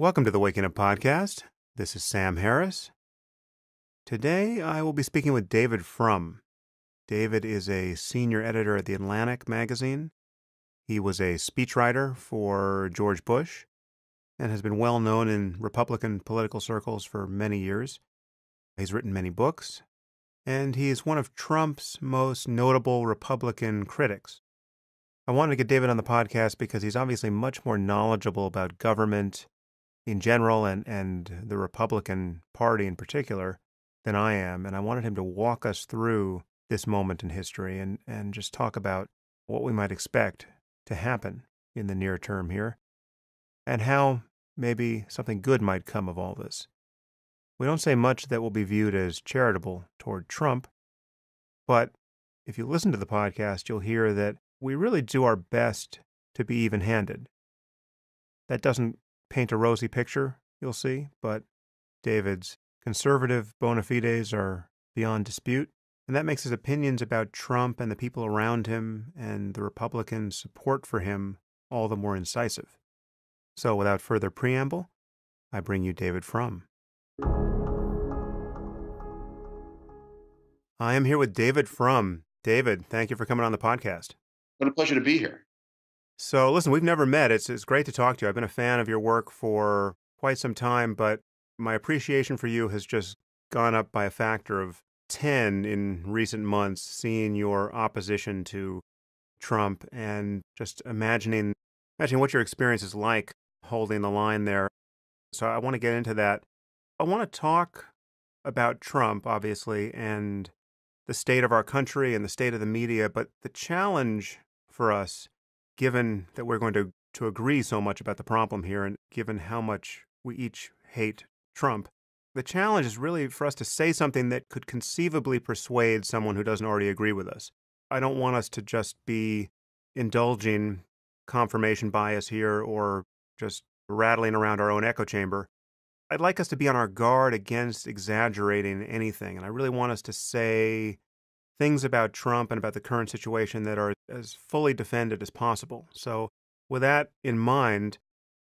Welcome to the Waking Up Podcast. This is Sam Harris. Today I will be speaking with David Frum. David is a senior editor at The Atlantic magazine. He was a speechwriter for George Bush and has been well known in Republican political circles for many years. He's written many books, and he is one of Trump's most notable Republican critics. I wanted to get David on the podcast because he's obviously much more knowledgeable about government in general and the Republican Party in particular than I am, and I wanted him to walk us through this moment in history and just talk about what we might expect to happen in the near term here and how maybe something good might come of all this. We don't say much that will be viewed as charitable toward Trump, but if you listen to the podcast, you'll hear that we really do our best to be even-handed. That doesn't paint a rosy picture, you'll see, but David's conservative bona fides are beyond dispute, and that makes his opinions about Trump and the people around him and the Republican support for him all the more incisive. So without further preamble, I bring you David Frum. I am here with David Frum. David, thank you for coming on the podcast. What a pleasure to be here. So listen, we've never met. It's great to talk to you. I've been a fan of your work for quite some time, but my appreciation for you has just gone up by a factor of 10 in recent months, seeing your opposition to Trump and just imagining what your experience is like holding the line there. So I want to get into that. I want to talk about Trump, obviously, and the state of our country and the state of the media, but the challenge for us, given that we're going to agree so much about the problem here and given how much we each hate Trump, the challenge is really for us to say something that could conceivably persuade someone who doesn't already agree with us. I don't want us to just be indulging confirmation bias here or just rattling around our own echo chamber. I'd like us to be on our guard against exaggerating anything, and I really want us to say things about Trump and about the current situation that are as fully defended as possible. So with that in mind,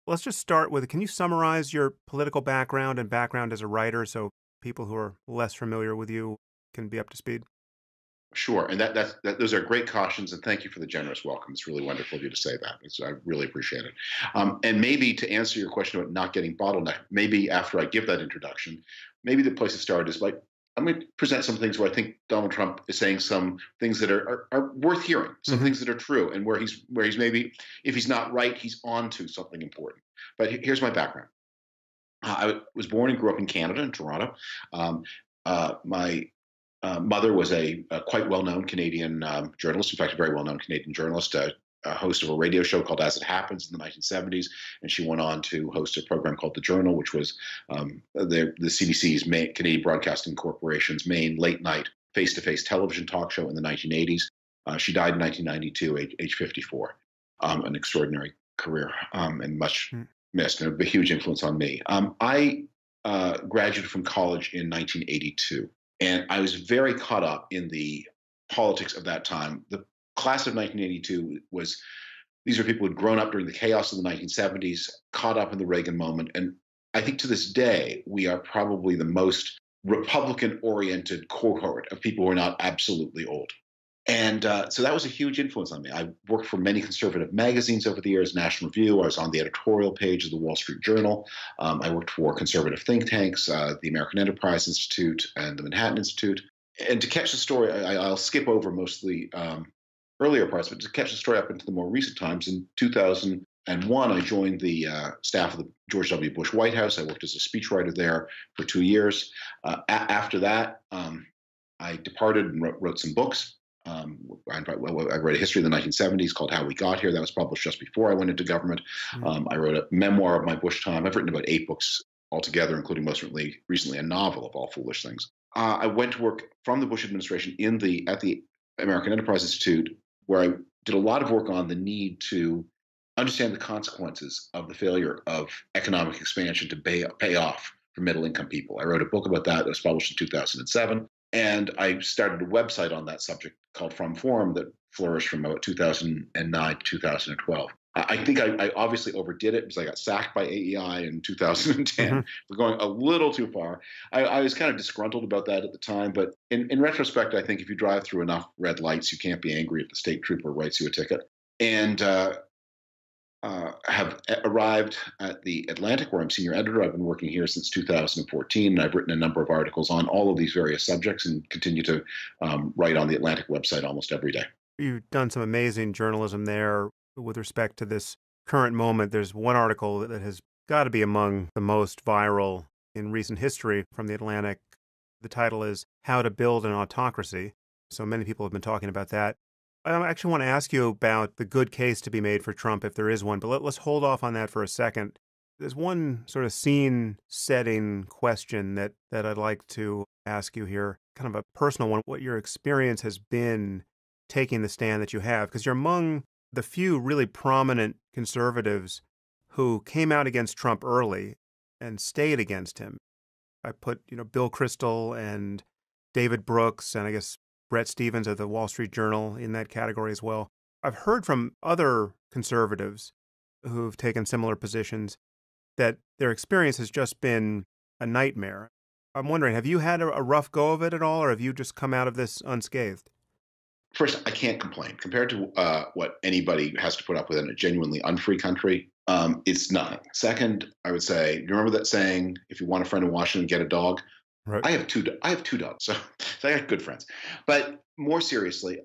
let's just start with, can you summarize your political background and background as a writer so people who are less familiar with you can be up to speed? Sure, and those are great cautions, and thank you for the generous welcome. It's really wonderful of you to say that. I really appreciate it. And maybe to answer your question about not getting bottlenecked, maybe after I give that introduction, maybe the place to start is like, I'm going to present some things where I think Donald Trump is saying some things that are worth hearing, some things that are true, and where he's maybe, if he's not right, he's on to something important. But here's my background. I was born and grew up in Canada, in Toronto. My mother was a quite well-known Canadian journalist, in fact, a very well-known Canadian journalist, a host of a radio show called As It Happens in the 1970s, and she went on to host a program called The Journal, which was the CBC's Canadian Broadcasting Corporation's main late-night face-to-face television talk show in the 1980s. She died in 1992, age 54. An extraordinary career and much missed, and a huge influence on me. I graduated from college in 1982. And I was very caught up in the politics of that time. The class of 1982 these are people who had grown up during the chaos of the 1970s, caught up in the Reagan moment. And I think to this day, we are probably the most Republican-oriented cohort of people who are not absolutely old. And so that was a huge influence on me. I worked for many conservative magazines over the years, National Review. I was on the editorial page of the Wall Street Journal. I worked for conservative think tanks, the American Enterprise Institute and the Manhattan Institute. And to catch the story, I'll skip over most of the earlier parts, but to catch the story up into the more recent times, in 2001, I joined the staff of the George W. Bush White House. I worked as a speechwriter there for 2 years. After that, I departed and wrote some books. I read a history of the 1970s called How We Got Here. That was published just before I went into government. I wrote a memoir of my Bush time. I've written about 8 books altogether, including most recently a novel of all foolish things. I went to work from the Bush administration at the American Enterprise Institute, where I did a lot of work on the need to understand the consequences of the failure of economic expansion to pay off for middle-income people. I wrote a book about that was published in 2007. And I started a website on that subject called From Forum that flourished from about 2009 to 2012. I think I obviously overdid it because I got sacked by AEI in 2010 Hmm. for going a little too far. I was kind of disgruntled about that at the time, but in retrospect, I think if you drive through enough red lights, you can't be angry if the state trooper writes you a ticket. And have arrived at the Atlantic, where I'm senior editor. I've been working here since 2014, and I've written a number of articles on all of these various subjects and continue to write on the Atlantic website almost every day. You've done some amazing journalism there with respect to this current moment. There's one article that has got to be among the most viral in recent history from the Atlantic. The title is How to Build an Autocracy. So many people have been talking about that. I actually want to ask you about the good case to be made for Trump, if there is one, but let's hold off on that for a second. There's one sort of scene setting question that I'd like to ask you here, kind of a personal one, what your experience has been taking the stand that you have, because you're among the few really prominent conservatives who came out against Trump early and stayed against him. I put, Bill Kristol and David Brooks and I guess Bret Stephens of the Wall Street Journal in that category as well. I've heard from other conservatives who've taken similar positions that their experience has just been a nightmare. I'm wondering, have you had a rough go of it at all, or have you just come out of this unscathed? First, I can't complain compared to what anybody has to put up with in a genuinely unfree country. It's nothing. Second, I would say, you remember that saying, "If you want a friend in Washington, get a dog." Right. I have two. I have two dogs, so I got good friends. But more seriously,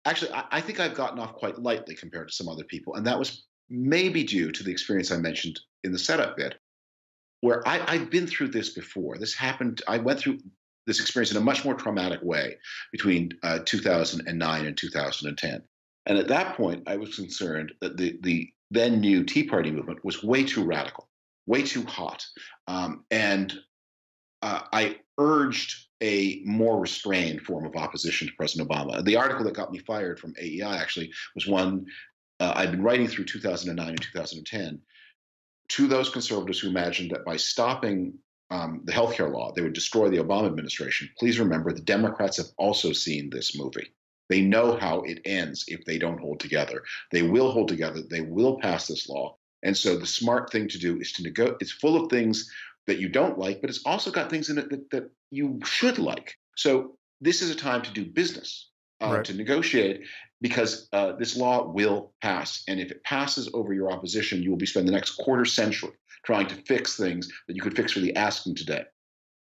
actually, I think I've gotten off quite lightly compared to some other people, and that was maybe due to the experience I mentioned in the setup bit, where I've been through this before. This happened. I went through this experience in a much more traumatic way between 2009 and 2010. And at that point, I was concerned that the then new Tea Party movement was way too radical, way too hot. And I urged a more restrained form of opposition to President Obama. The article that got me fired from AEI actually was one I'd been writing through 2009 and 2010 to those conservatives who imagined that by stopping the healthcare law, they would destroy the Obama administration. Please remember, the Democrats have also seen this movie. They know how it ends if they don't hold together. They will hold together. They will pass this law. And so the smart thing to do is to negotiate. It's full of things that you don't like, but it's also got things in it that you should like. So this is a time to do business, Right. to negotiate, because this law will pass. And if it passes over your opposition, you will be spending the next quarter century trying to fix things that you could fix for the asking today.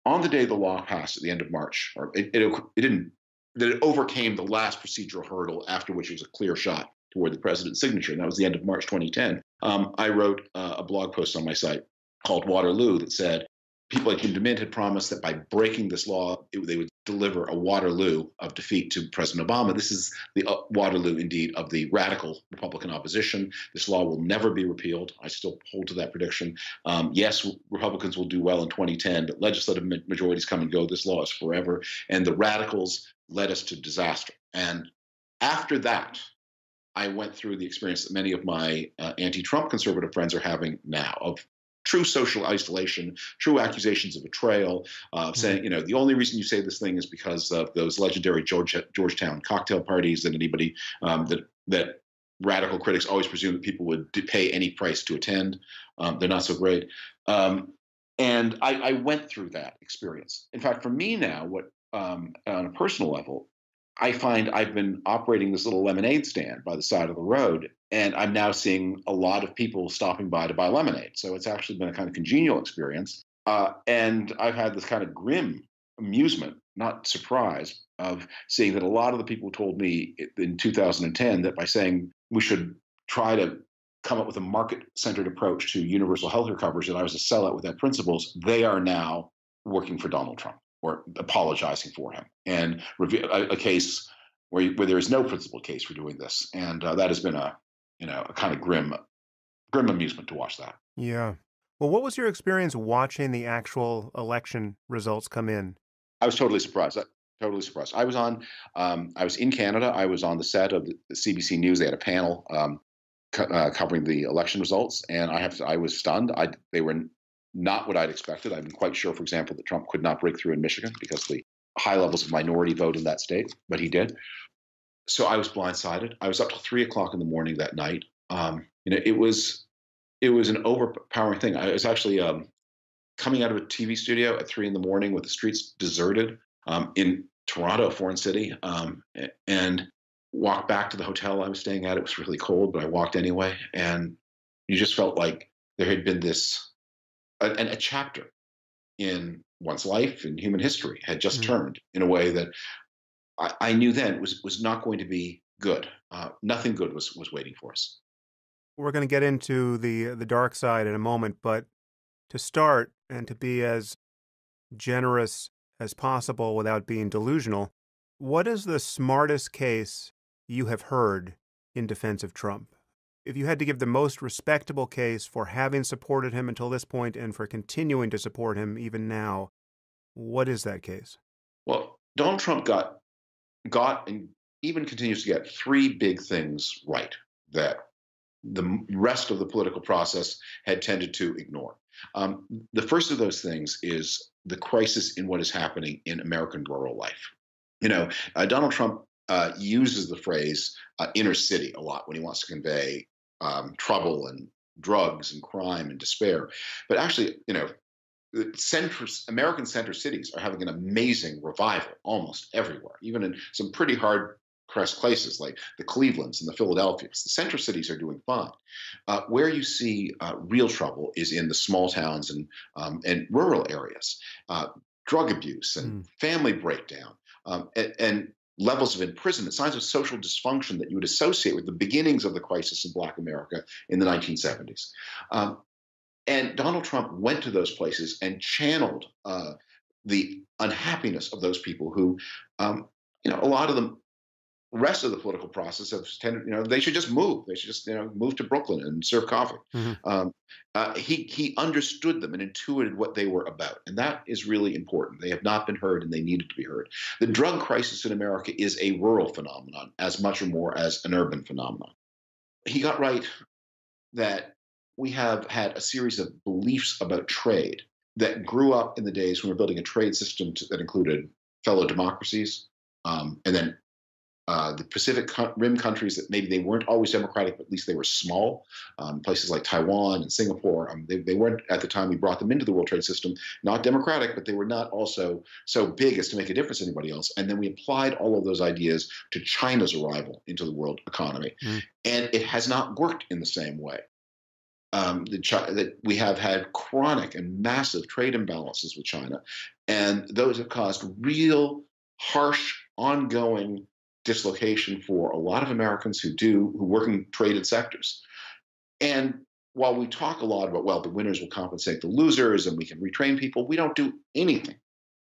On the day the law passed at the end of March, or it didn't, that it overcame the last procedural hurdle, after which it was a clear shot toward the president's signature, and that was the end of March 2010. I wrote a blog post on my site called Waterloo that said people like Jim DeMint had promised that by breaking this law, they would deliver a Waterloo of defeat to President Obama. This is the Waterloo, indeed, of the radical Republican opposition. This law will never be repealed. I still hold to that prediction. Yes, Republicans will do well in 2010, but legislative majorities come and go. This law is forever. And the radicals led us to disaster. And after that, I went through the experience that many of my anti-Trump conservative friends are having now, of true social isolation, true accusations of betrayal, saying, the only reason you say this thing is because of those legendary Georgetown cocktail parties, and anybody that radical critics always presume that people would pay any price to attend. They're not so great. And I went through that experience. In fact, for me now, what on a personal level, I find I've been operating this little lemonade stand by the side of the road, and I'm now seeing a lot of people stopping by to buy lemonade. So it's actually been a kind of congenial experience. And I've had this kind of grim amusement, not surprise, of seeing that a lot of the people told me in 2010 that by saying we should try to come up with a market-centered approach to universal healthcare coverage, that I was a sellout with that principles, they are now working for Donald Trump or apologizing for him, and a case where there is no principled case for doing this. And that has been a kind of grim amusement to watch that. Yeah. Well, what was your experience watching the actual election results come in? I was totally surprised. Totally surprised. I was in Canada. I was on the set of the CBC News. They had a panel covering the election results, and I was stunned. They were not what I'd expected. I've been quite sure, for example, that Trump could not break through in Michigan because of the high levels of minority vote in that state, but he did. So I was blindsided. I was up till 3 o'clock in the morning that night. It was an overpowering thing. I was actually coming out of a TV studio at 3 in the morning with the streets deserted in Toronto, a foreign city, and walked back to the hotel I was staying at. It was really cold, but I walked anyway, and you just felt like there had been a chapter in one's life and human history had just Mm. turned in a way that I knew then was not going to be good. Nothing good was waiting for us. We're going to get into the dark side in a moment, but to start and to be as generous as possible without being delusional, what is the smartest case you have heard in defense of Trump? If you had to give the most respectable case for having supported him until this point and for continuing to support him even now, what is that case? Well, Donald Trump got and even continues to get three big things right that the rest of the political process had tended to ignore. The first of those things is the crisis in what is happening in American rural life. Donald Trump uses the phrase inner city a lot when he wants to convey trouble and drugs and crime and despair. But actually, American center cities are having an amazing revival almost everywhere, even in some pretty hard pressed places like the Clevelands and the Philadelphias. The center cities are doing fine. Where you see real trouble is in the small towns and rural areas. Drug abuse and Mm. family breakdown and levels of imprisonment, signs of social dysfunction that you would associate with the beginnings of the crisis in Black America in the 1970s. And Donald Trump went to those places and channeled the unhappiness of those people who, a lot of the rest of the political process have tended, they should just move. They should just, move to Brooklyn and serve coffee. Hmm. He understood them and intuited what they were about. And that is really important. They have not been heard and they needed to be heard. The drug crisis in America is a rural phenomenon as much or more as an urban phenomenon. He got right that we have had a series of beliefs about trade that grew up in the days when we were building a trade system that included fellow democracies, and then the Pacific Rim countries that maybe they weren't always democratic, but at least they were small. Places like Taiwan and Singapore, they weren't at the time we brought them into the World Trade System, not democratic, but they were not also so big as to make a difference to anybody else. And then we applied all of those ideas to China's arrival into the world economy. Mm. And it has not worked in the same way. That we have had chronic and massive trade imbalances with China, and those have caused real, harsh, ongoing dislocation for a lot of Americans who work in traded sectors. And while we talk a lot about, well, the winners will compensate the losers and we can retrain people, we don't do anything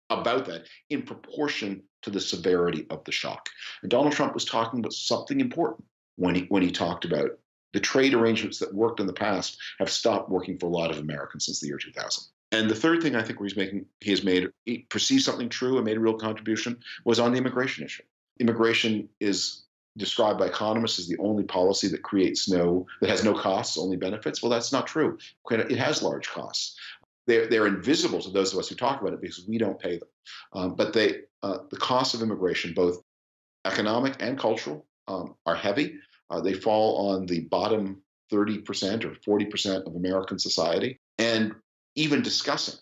about that in proportion to the severity of the shock. And Donald Trump was talking about something important when he talked about the trade arrangements that worked in the past have stopped working for a lot of Americans since the year 2000. And the third thing I think where he perceived something true and made a real contribution was on the immigration issue. Immigration is described by economists as the only policy that has no costs, only benefits. Well, that's not true. It has large costs. They're invisible to those of us who talk about it because we don't pay them. But the costs of immigration, both economic and cultural, are heavy. They fall on the bottom 30% or 40% of American society. And even discussing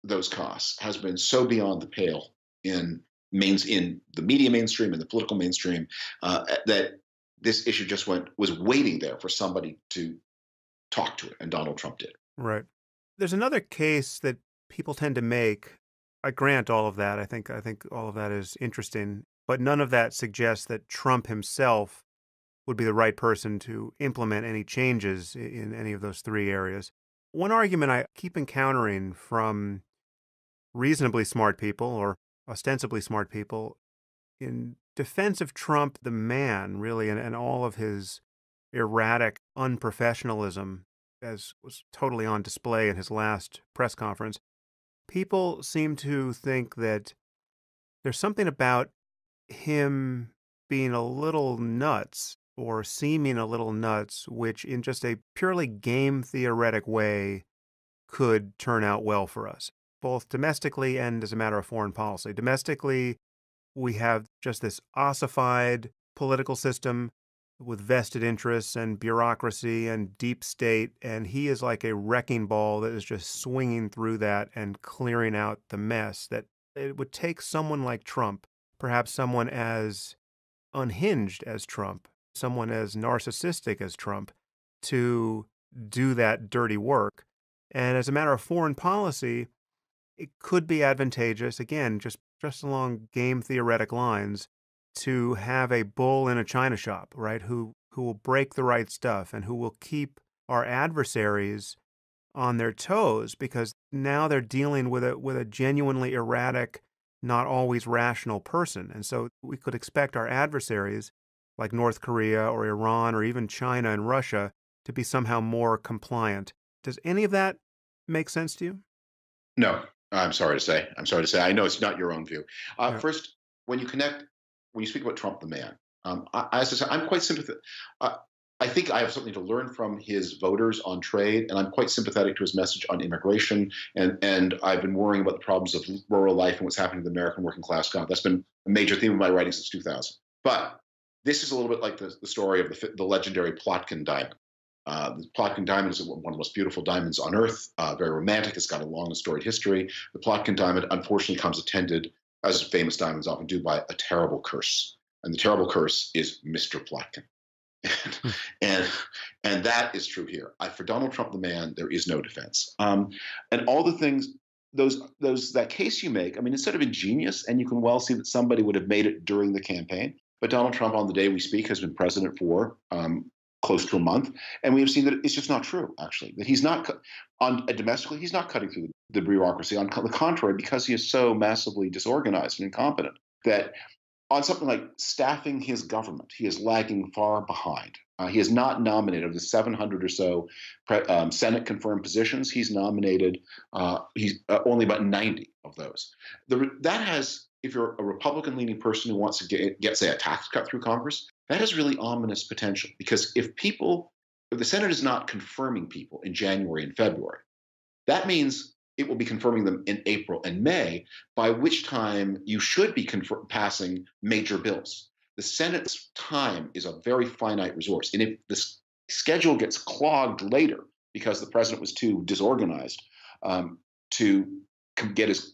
those costs has been so beyond the pale in the media mainstream and the political mainstream that this issue just was waiting there for somebody to talk to it, and Donald Trump did. Right. There's another case that people tend to make. I grant all of that. I think all of that is interesting, but none of that suggests that Trump himself would be the right person to implement any changes in any of those three areas. One argument I keep encountering from reasonably smart people or ostensibly smart people in defense of Trump, the man, really, and all of his erratic unprofessionalism, as was totally on display in his last press conference, people seem to think that there's something about him being a little nuts or seeming a little nuts, which in just a purely game theoretic way could turn out well for us, both domestically and as a matter of foreign policy. Domestically, we have just this ossified political system with vested interests and bureaucracy and deep state, and he is like a wrecking ball that is just swinging through that and clearing out the mess that it would take someone like Trump, perhaps someone as unhinged as Trump, someone as narcissistic as Trump, to do that dirty work. And as a matter of foreign policy, it could be advantageous, again, just along game theoretic lines, to have a bull in a china shop, right? Who will break the right stuff and who will keep our adversaries on their toes, because now they're dealing with a genuinely erratic, not always rational person. And so we could expect our adversaries, like North Korea or Iran or even China and Russia, to be somehow more compliant. Does any of that make sense to you? No, I'm sorry to say. I'm sorry to say. I know it's not your own view. Yeah. First, when you speak about Trump the man, as I said, I'm quite sympathetic. I think I have something to learn from his voters on trade, and I'm quite sympathetic to his message on immigration. And I've been worrying about the problems of rural life and what's happening to the American working class. God, that's been a major theme of my writing since 2000. But this is a little bit like the story of the legendary Plotkin diamond. The Plotkin diamond is one of the most beautiful diamonds on Earth, very romantic. It's got a long and storied history. The Plotkin diamond, unfortunately, comes attended, as famous diamonds often do, by a terrible curse. And the terrible curse is Mr. Plotkin. and that is true here. For Donald Trump, the man, there is no defense. And all the things, that case you make, I mean, it's sort of ingenious, and you can well see that somebody would have made it during the campaign. But Donald Trump, on the day we speak, has been president for close to a month, and we have seen that it's just not true. Actually, that he's not domestically, he's not cutting through the bureaucracy. On the contrary, because he is so massively disorganized and incompetent, that on something like staffing his government, he is lagging far behind. He has not nominated, of the 700 or so Senate confirmed positions, he's nominated he's only about 90 of those. That has, if you're a Republican leaning person who wants to get, say, a tax cut through Congress, that has really ominous potential, because if the Senate is not confirming people in January and February, that means it will be confirming them in April and May, by which time you should be passing major bills. The Senate's time is a very finite resource. And if the schedule gets clogged later because the president was too disorganized to get his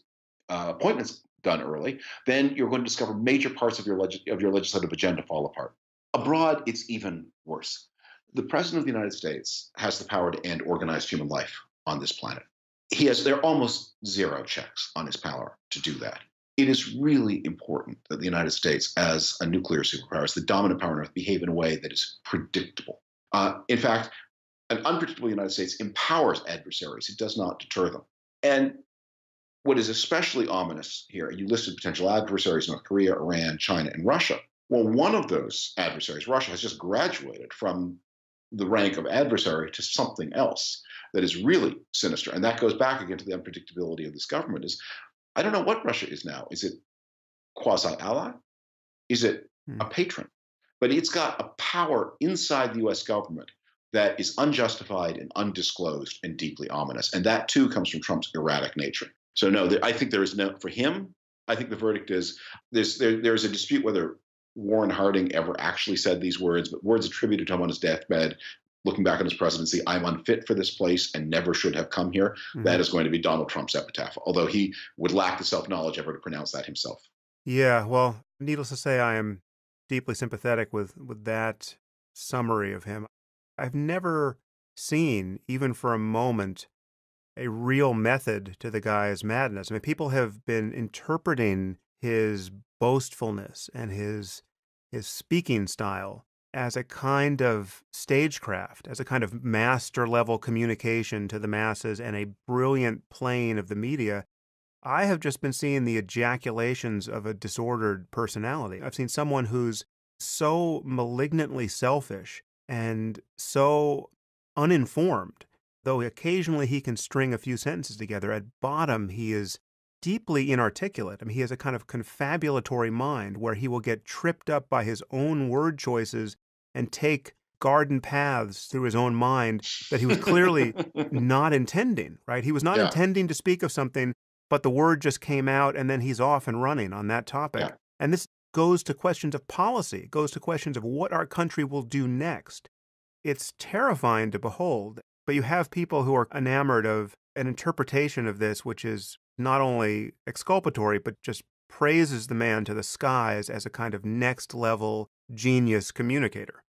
appointments done early, then you're going to discover major parts of your legislative agenda fall apart. Abroad, it's even worse. The president of the United States has the power to end organized human life on this planet. There are almost zero checks on his power to do that. It is really important that the United States, as a nuclear superpower, as the dominant power on Earth, behave in a way that is predictable. In fact, an unpredictable United States empowers adversaries. It does not deter them. And what is especially ominous here, you listed potential adversaries: North Korea, Iran, China, and Russia. Well, one of those adversaries, Russia, has just graduated from the rank of adversary to something else that is really sinister. And that goes back again to the unpredictability of this government. I don't know what Russia is now. Is it quasi-ally? Is it a patron? But it's got a power inside the US government that is unjustified and undisclosed and deeply ominous. And that too comes from Trump's erratic nature. So no, I think there is no, for him, I think the verdict is there's a dispute whether Warren Harding ever actually said these words, but words attributed to him on his deathbed, looking back on his presidency: "I'm unfit for this place and never should have come here." Mm-hmm. That is going to be Donald Trump's epitaph, although he would lack the self-knowledge ever to pronounce that himself. Yeah, well, needless to say, I am deeply sympathetic with that summary of him. I've never seen, even for a moment, a real method to the guy's madness. I mean, people have been interpreting his boastfulness and his speaking style as a kind of stagecraft, as a kind of master-level communication to the masses and a brilliant playing of the media. I have just been seeing the ejaculations of a disordered personality. I've seen someone who's so malignantly selfish and so uninformed, though occasionally he can string a few sentences together. At bottom, he is deeply inarticulate. I mean, he has a kind of confabulatory mind where he will get tripped up by his own word choices and take garden paths through his own mind that he was clearly not intending, right? He was not intending to speak of something, but the word just came out, and then he's off and running on that topic. Yeah. And this goes to questions of policy, it goes to questions of what our country will do next. It's terrifying to behold, but you have people who are enamored of an interpretation of this, which is not only exculpatory, but just praises the man to the skies as a kind of next level genius communicator.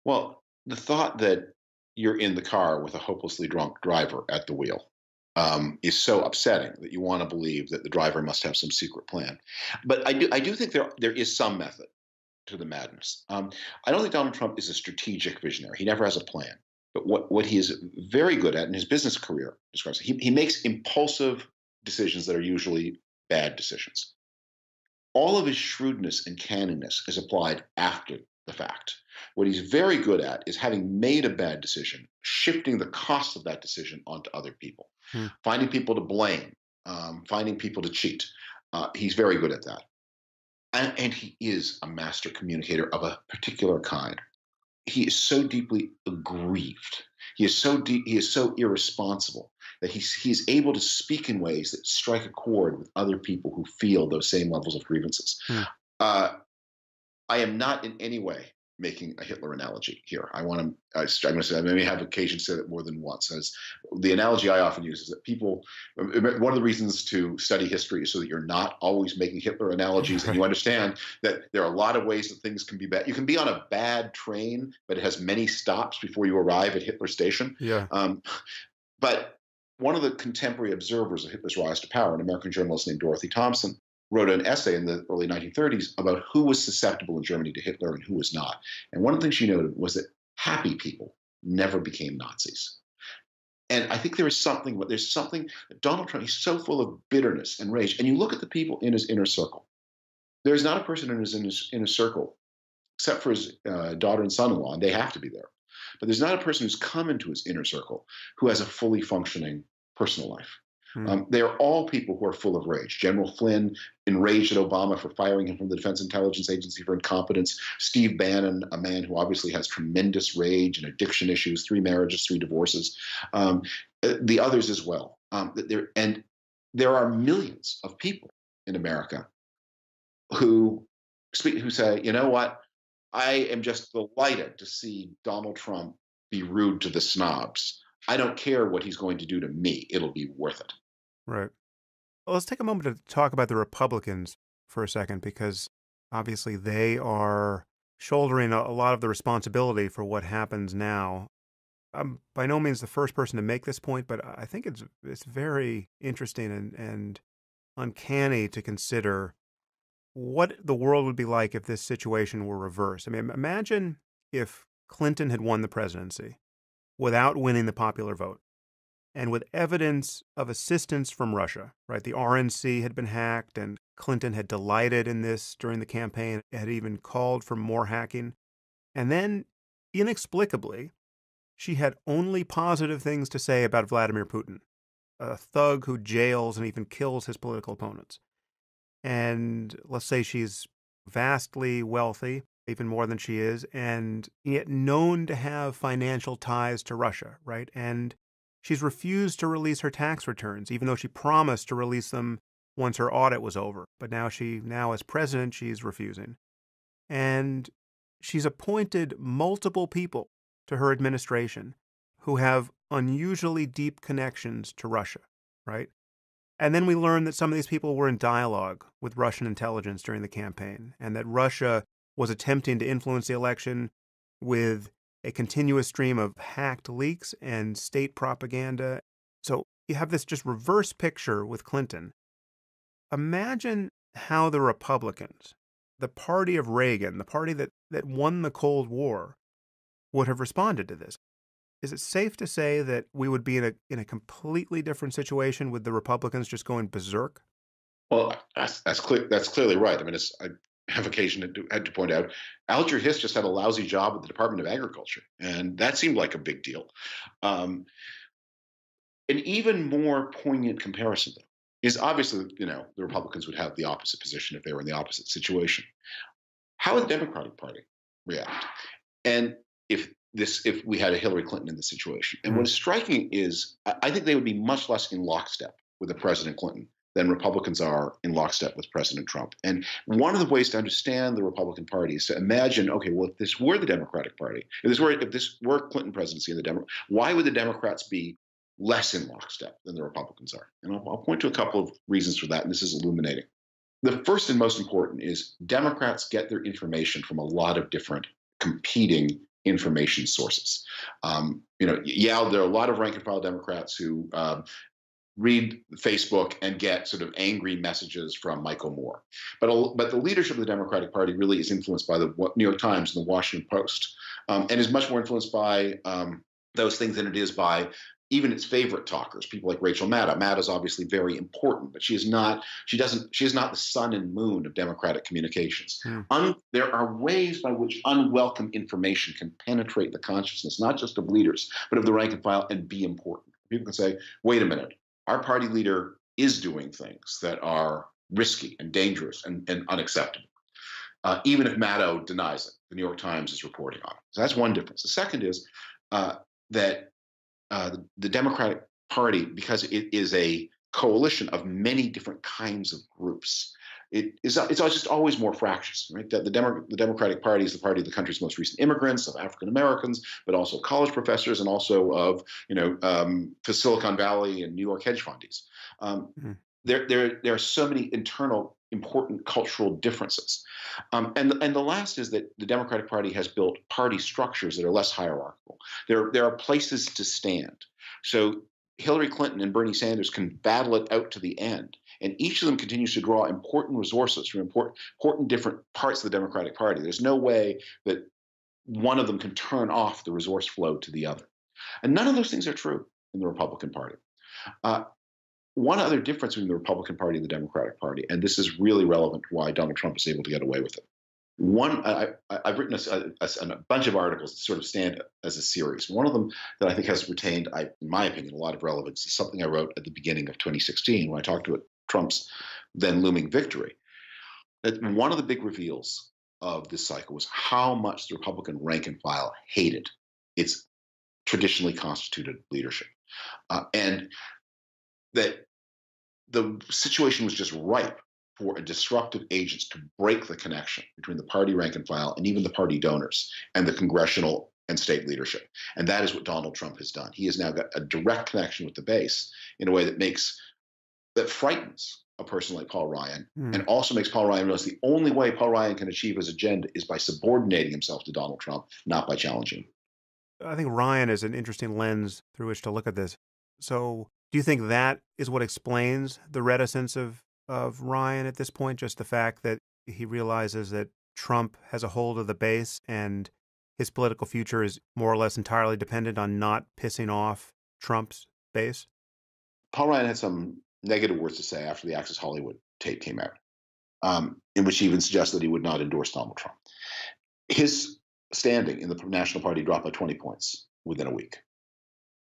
Well, the thought that you're in the car with a hopelessly drunk driver at the wheel is so upsetting that you want to believe that the driver must have some secret plan. But I do think there is some method to the madness. I don't think Donald Trump is a strategic visionary. He never has a plan. But what he is very good at in his business career describes, he makes impulsive decisions that are usually bad decisions. All of his shrewdness and canniness is applied after the fact. What he's very good at is having made a bad decision, shifting the cost of that decision onto other people, finding people to blame, finding people to cheat. He's very good at that. And he is a master communicator of a particular kind. He is so deeply aggrieved. He is so irresponsible that he's able to speak in ways that strike a chord with other people who feel those same levels of grievances. I am not in any way making a Hitler analogy here. I'm going to say, I may have occasion to say that more than once. As the analogy I often use is that people, one of the reasons to study history is so that you're not always making Hitler analogies and you understand that there are a lot of ways that things can be bad. You can be on a bad train, but it has many stops before you arrive at Hitler Station. Yeah. But one of the contemporary observers of Hitler's rise to power, an American journalist named Dorothy Thompson, wrote an essay in the early 1930s about who was susceptible in Germany to Hitler and who was not. And one of the things she noted was that happy people never became Nazis. And I think there's something Donald Trump, he's so full of bitterness and rage. And you look at the people in his inner circle. There's not a person in his inner circle, except for his daughter and son-in-law, and they have to be there. But there's not a person who's come into his inner circle who has a fully functioning personal life. They are all people who are full of rage. General Flynn, enraged at Obama for firing him from the Defense Intelligence Agency for incompetence. Steve Bannon, a man who obviously has tremendous rage and addiction issues, 3 marriages, 3 divorces. The others as well. And there are millions of people in America who say, you know what? I am just delighted to see Donald Trump be rude to the snobs. I don't care what he's going to do to me. It'll be worth it. Right. Well, let's take a moment to talk about the Republicans for a second, because obviously they are shouldering a lot of the responsibility for what happens now. I'm by no means the first person to make this point, but I think it's very interesting and uncanny to consider what the world would be like if this situation were reversed. I mean, imagine if Clinton had won the presidency without winning the popular vote, and with evidence of assistance from Russia, right? The RNC had been hacked, and Clinton had delighted in this during the campaign, had even called for more hacking. And then, inexplicably, she had only positive things to say about Vladimir Putin, a thug who jails and even kills his political opponents. And let's say she's vastly wealthy, even more than she is, and yet known to have financial ties to Russia, right? And she's refused to release her tax returns, even though she promised to release them once her audit was over. But now as president, she's refusing. And she's appointed multiple people to her administration who have unusually deep connections to Russia, right? And then we learn that some of these people were in dialogue with Russian intelligence during the campaign, and that Russia was attempting to influence the election with a continuous stream of hacked leaks and state propaganda. So you have this just reverse picture with Clinton. Imagine how the Republicans, the party of Reagan, the party that won the Cold War, would have responded to this. Is it safe to say that we would be in a completely different situation with the Republicans just going berserk? Well, that's clearly right. I mean, I have occasion to point out, Alger Hiss just had a lousy job at the Department of Agriculture, and that seemed like a big deal. An even more poignant comparison, though, is obviously, the Republicans would have the opposite position if they were in the opposite situation. How would the Democratic Party react? And if we had a Hillary Clinton in the situation? And what is striking is, I think they would be much less in lockstep with the President Clinton than Republicans are in lockstep with President Trump. And one of the ways to understand the Republican Party is to imagine, okay, well, if this were the Democratic Party, if this were Clinton presidency and the Democrats, why would the Democrats be less in lockstep than the Republicans are? And I'll point to a couple of reasons for that, and this is illuminating. The first and most important is Democrats get their information from a lot of different competing information sources. Yeah, there are a lot of rank and file Democrats who read Facebook and get sort of angry messages from Michael Moore. But the leadership of the Democratic Party really is influenced by the New York Times and the Washington Post, and is much more influenced by those things than it is by even its favorite talkers, people like Rachel Maddow. Maddow is obviously very important, but she is not the sun and moon of Democratic communications. There are ways by which unwelcome information can penetrate the consciousness, not just of leaders, but of the rank and file, and be important. People can say, wait a minute, our party leader is doing things that are risky and dangerous and unacceptable. Even if Maddow denies it, the New York Times is reporting on it. So that's one difference. The second is that the Democratic Party, because it is a coalition of many different kinds of groups, it's just always more fractious, right? That the Democratic Party is the party of the country's most recent immigrants, of African Americans, but also college professors, and also of the Silicon Valley and New York hedge fundies. There are so many internal important cultural differences. And the last is that the Democratic Party has built party structures that are less hierarchical. There are places to stand. So Hillary Clinton and Bernie Sanders can battle it out to the end. And each of them continues to draw important resources from important different parts of the Democratic Party. There's no way that one of them can turn off the resource flow to the other. And none of those things are true in the Republican Party. One other difference between the Republican Party and the Democratic Party, and this is really relevant to why Donald Trump is able to get away with it. I've written a bunch of articles that sort of stand as a series. One of them that I think has retained, in my opinion, a lot of relevance is something I wrote at the beginning of 2016 when I talked about Trump's then looming victory. That one of the big reveals of this cycle was how much the Republican rank and file hated its traditionally constituted leadership. And that the situation was just ripe for disruptive agents to break the connection between the party rank and file and even the party donors and the congressional and state leadership. And that is what Donald Trump has done. He has now got a direct connection with the base in a way that frightens a person like Paul Ryan, and also makes Paul Ryan realize the only way Paul Ryan can achieve his agenda is by subordinating himself to Donald Trump, not by challenging him. I think Ryan is an interesting lens through which to look at this. So do you think that is what explains the reticence of Ryan at this point? Just the fact that he realizes that Trump has a hold of the base and his political future is more or less entirely dependent on not pissing off Trump's base? Paul Ryan had some negative words to say after the Access Hollywood tape came out, in which he even suggested that he would not endorse Donald Trump. His standing in the National Party dropped by 20 points within a week.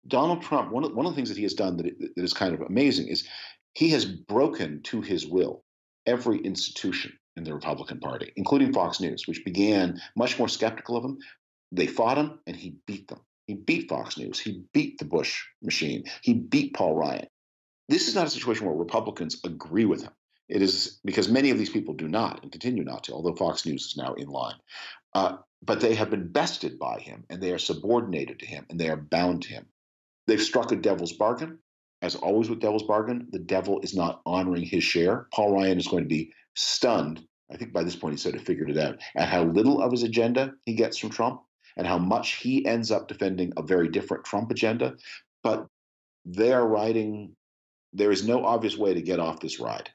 Donald Trump, one of the things that he has done that is kind of amazing is he has broken to his will every institution in the Republican Party, including Fox News, which began much more skeptical of him. They fought him, and he beat them. He beat Fox News. He beat the Bush machine. He beat Paul Ryan. This is not a situation where Republicans agree with him. It is because many of these people do not and continue not to, although Fox News is now in line. But they have been bested by him, and they are subordinated to him, and they are bound to him. They've struck a devil's bargain. As always with devil's bargain, the devil is not honoring his share. Paul Ryan is going to be stunned. I think by this point he sort of figured it out, at how little of his agenda he gets from Trump and how much he ends up defending a very different Trump agenda. But they are riding. There is no obvious way to get off this ride.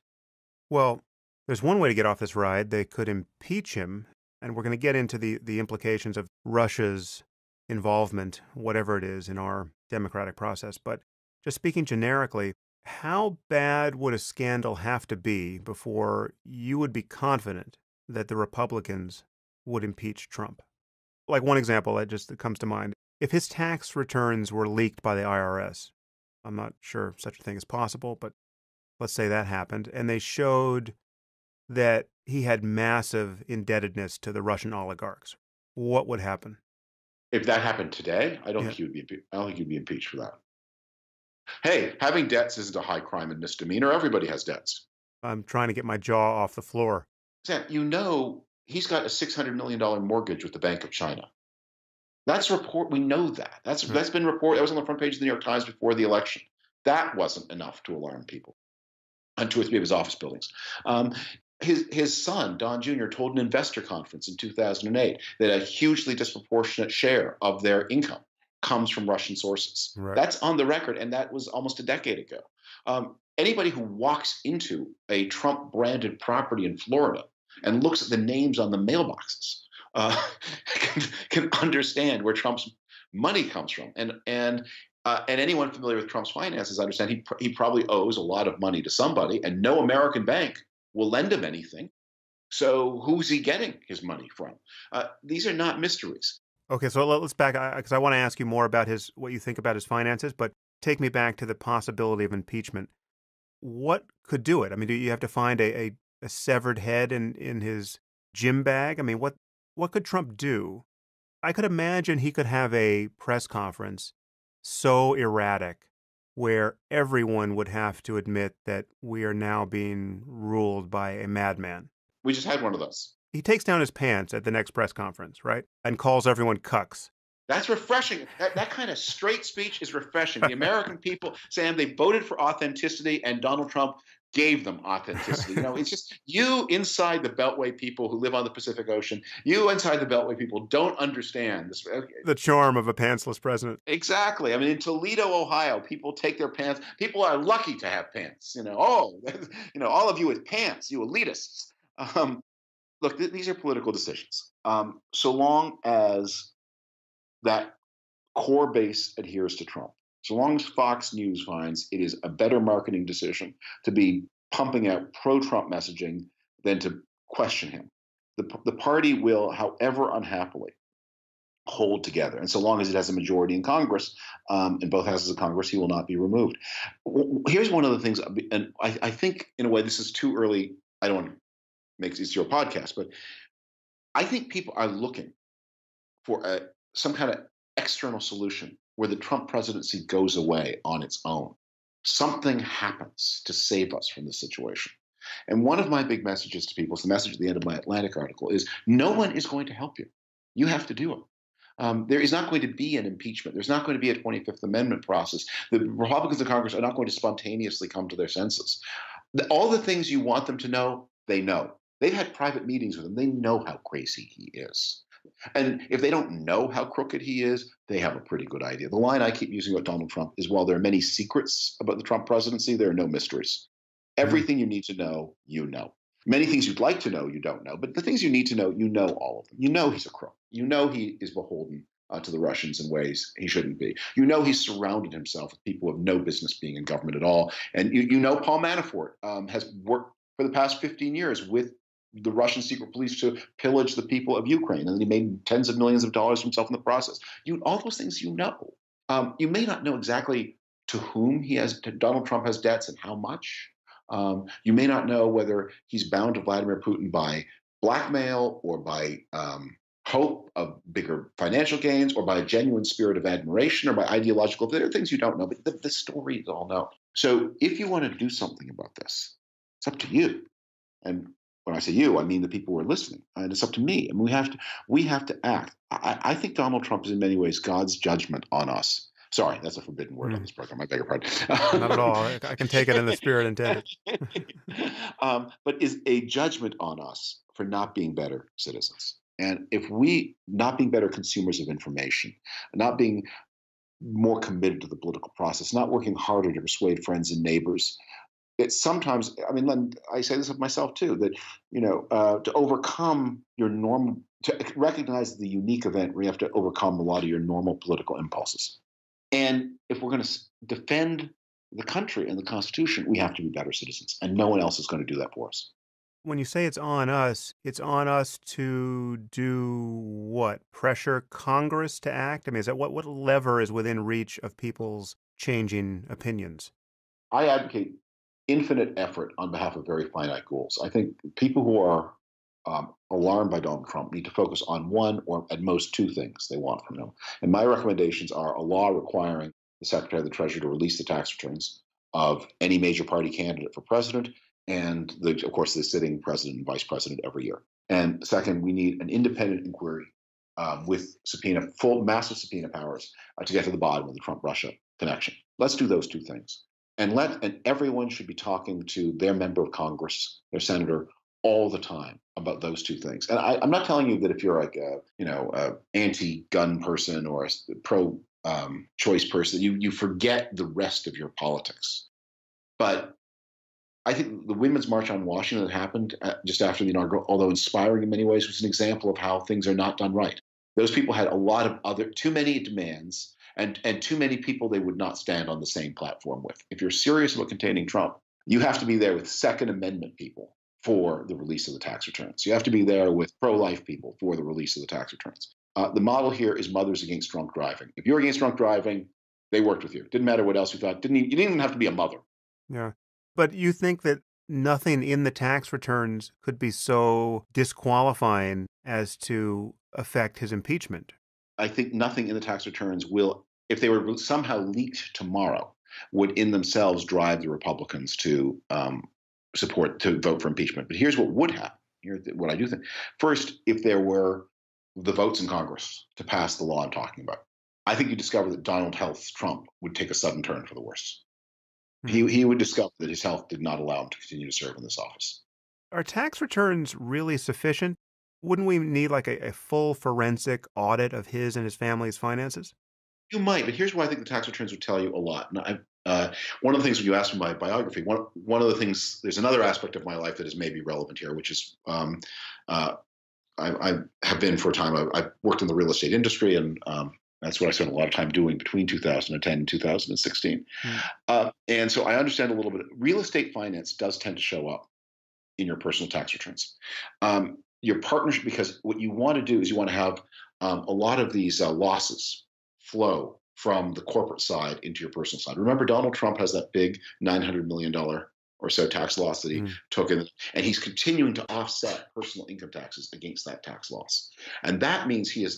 Well, there's one way to get off this ride. They could impeach him, and we're going to get into the implications of Russia's involvement, whatever it is, in our democratic process. But just speaking generically, how bad would a scandal have to be before you would be confident that the Republicans would impeach Trump? Like one example that comes to mind. If his tax returns were leaked by the IRS, I'm not sure such a thing is possible, but let's say that happened, and they showed that he had massive indebtedness to the Russian oligarchs, what would happen? If that happened today, I don't think he would be impeached for that. Hey, having debts isn't a high crime and misdemeanor. Everybody has debts. I'm trying to get my jaw off the floor. Sam, he's got a $600 million mortgage with the Bank of China. That's report. We know that. Huh. That's been reported. That was on the front page of the New York Times before the election. That wasn't enough to alarm people on two or three of his office buildings. Um, his son, Don Jr., told an investor conference in 2008 that a hugely disproportionate share of their income comes from Russian sources. Right. That's on the record, and that was almost a decade ago. Anybody who walks into a Trump branded property in Florida and looks at the names on the mailboxes uh, can understand where Trump's money comes from. And anyone familiar with Trump's finances understand he probably owes a lot of money to somebody, and no American bank will lend him anything. So who's he getting his money from? These are not mysteries. Okay, so let's back because I want to ask you more about his what you think about his finances, but take me back to the possibility of impeachment. What could do it? I mean, do you have to find a severed head in his gym bag? I mean, what could Trump do? I could imagine he could have a press conference so erratic where everyone would have to admit that we are now being ruled by a madman. We just had one of those. He takes down his pants at the next press conference, right? And calls everyone cucks. That's refreshing. That kind of straight speech is refreshing. The American people, Sam, they voted for authenticity, and Donald Trump gave them authenticity. It's just you inside the Beltway people who live on the Pacific Ocean, you inside the Beltway people don't understand this. The charm of a pantsless president. Exactly. I mean, in Toledo, Ohio, people take their pants. People are lucky to have pants. All of you with pants, you elitists. Look, these are political decisions. So long as that core base adheres to Trump. So long as Fox News finds it is a better marketing decision to be pumping out pro-Trump messaging than to question him. The party will, however unhappily, hold together. And so long as it has a majority in Congress, in both houses of Congress, he will not be removed. Here's one of the things, and I think in a way this is too early. I don't want to make this your podcast, but I think people are looking for some kind of external solution where the Trump presidency goes away on its own. Something happens to save us from this situation. And one of my big messages to people, it's the message at the end of my Atlantic article, is no one is going to help you. You have to do it. There is not going to be an impeachment. There's not going to be a 25th Amendment process. The Republicans in Congress are not going to spontaneously come to their senses. All the things you want them to know, they know. They've had private meetings with him. They know how crazy he is. And if they don't know how crooked he is, they have a pretty good idea. The line I keep using about Donald Trump is while there are many secrets about the Trump presidency, there are no mysteries. Everything you need to know, you know. Many things you'd like to know, you don't know. But the things you need to know, you know all of them. You know he's a crook. You know he is beholden to the Russians in ways he shouldn't be. You know he's surrounded himself with people who have no business being in government at all. And you know Paul Manafort has worked for the past 15 years with the Russian secret police to pillage the people of Ukraine, and then he made tens of millions of dollars for himself in the process. All those things you know. You may not know exactly to whom Donald Trump has debts and how much. You may not know whether he's bound to Vladimir Putin by blackmail or by hope of bigger financial gains or by a genuine spirit of admiration or by ideological. There are things you don't know, but the stories all know. So if you want to do something about this, it's up to you. And when I say you, I mean the people who are listening, and it's up to me. And we have to act. I think Donald Trump is in many ways God's judgment on us. Sorry, that's a forbidden word on this program. I beg your pardon. Not at all. I can take it in the spirit intended. But is a judgment on us for not being better citizens. And if we not being better consumers of information, not being more committed to the political process, not working harder to persuade friends and neighbors, it's sometimes, I mean, Len, I say this of myself too, that, to overcome your normal, to recognize the unique event where you have to overcome a lot of your normal political impulses. And if we're going to defend the country and the Constitution, we have to be better citizens. And no one else is going to do that for us. When you say it's on us to do what? Pressure Congress to act? I mean, is that what lever is within reach of people's changing opinions? I advocate infinite effort on behalf of very finite goals. I think people who are alarmed by Donald Trump need to focus on one or at most two things they want from him. And my recommendations are a law requiring the Secretary of the Treasury to release the tax returns of any major party candidate for president and, of course, the sitting president and vice president every year. And second, we need an independent inquiry with massive subpoena powers to get to the bottom of the Trump-Russia connection. Let's do those two things. And everyone should be talking to their member of Congress, their senator, all the time about those two things. And I'm not telling you that if you're like a anti-gun person or a pro-choice person, you forget the rest of your politics. But I think the Women's March on Washington that happened just after the inaugural, although inspiring in many ways, was an example of how things are not done right. Those people had a lot of too many demands and too many people they would not stand on the same platform with. If you're serious about containing Trump, you have to be there with Second Amendment people for the release of the tax returns. You have to be there with pro-life people for the release of the tax returns. The model here is mothers against drunk driving. If you're against drunk driving, they worked with you. Didn't matter what else you thought. You didn't even have to be a mother. Yeah. But you think that nothing in the tax returns could be so disqualifying as to affect his impeachment? I think nothing in the tax returns will, if they were somehow leaked tomorrow, would in themselves drive the Republicans to vote for impeachment. But here's what would happen. Here's what I do think. First, if there were the votes in Congress to pass the law I'm talking about, I think you discover that Donald Health Trump would take a sudden turn for the worse. He would discover that his health did not allow him to continue to serve in this office. Are tax returns really sufficient? Wouldn't we need like a full forensic audit of his and his family's finances? You might, but here's why I think the tax returns would tell you a lot. And one of the things when you asked me my biography, one of the things, there's another aspect of my life that is maybe relevant here, which is I have been for a time. I've worked in the real estate industry, and that's what I spent a lot of time doing between 2010 and 2016. And so I understand a little bit. Real estate finance does tend to show up in your personal tax returns. Your partnership, because what you want to do is you want to have a lot of these losses flow from the corporate side into your personal side. Remember, Donald Trump has that big $900 million or so tax loss that he took in, and he's continuing to offset personal income taxes against that tax loss. And that means it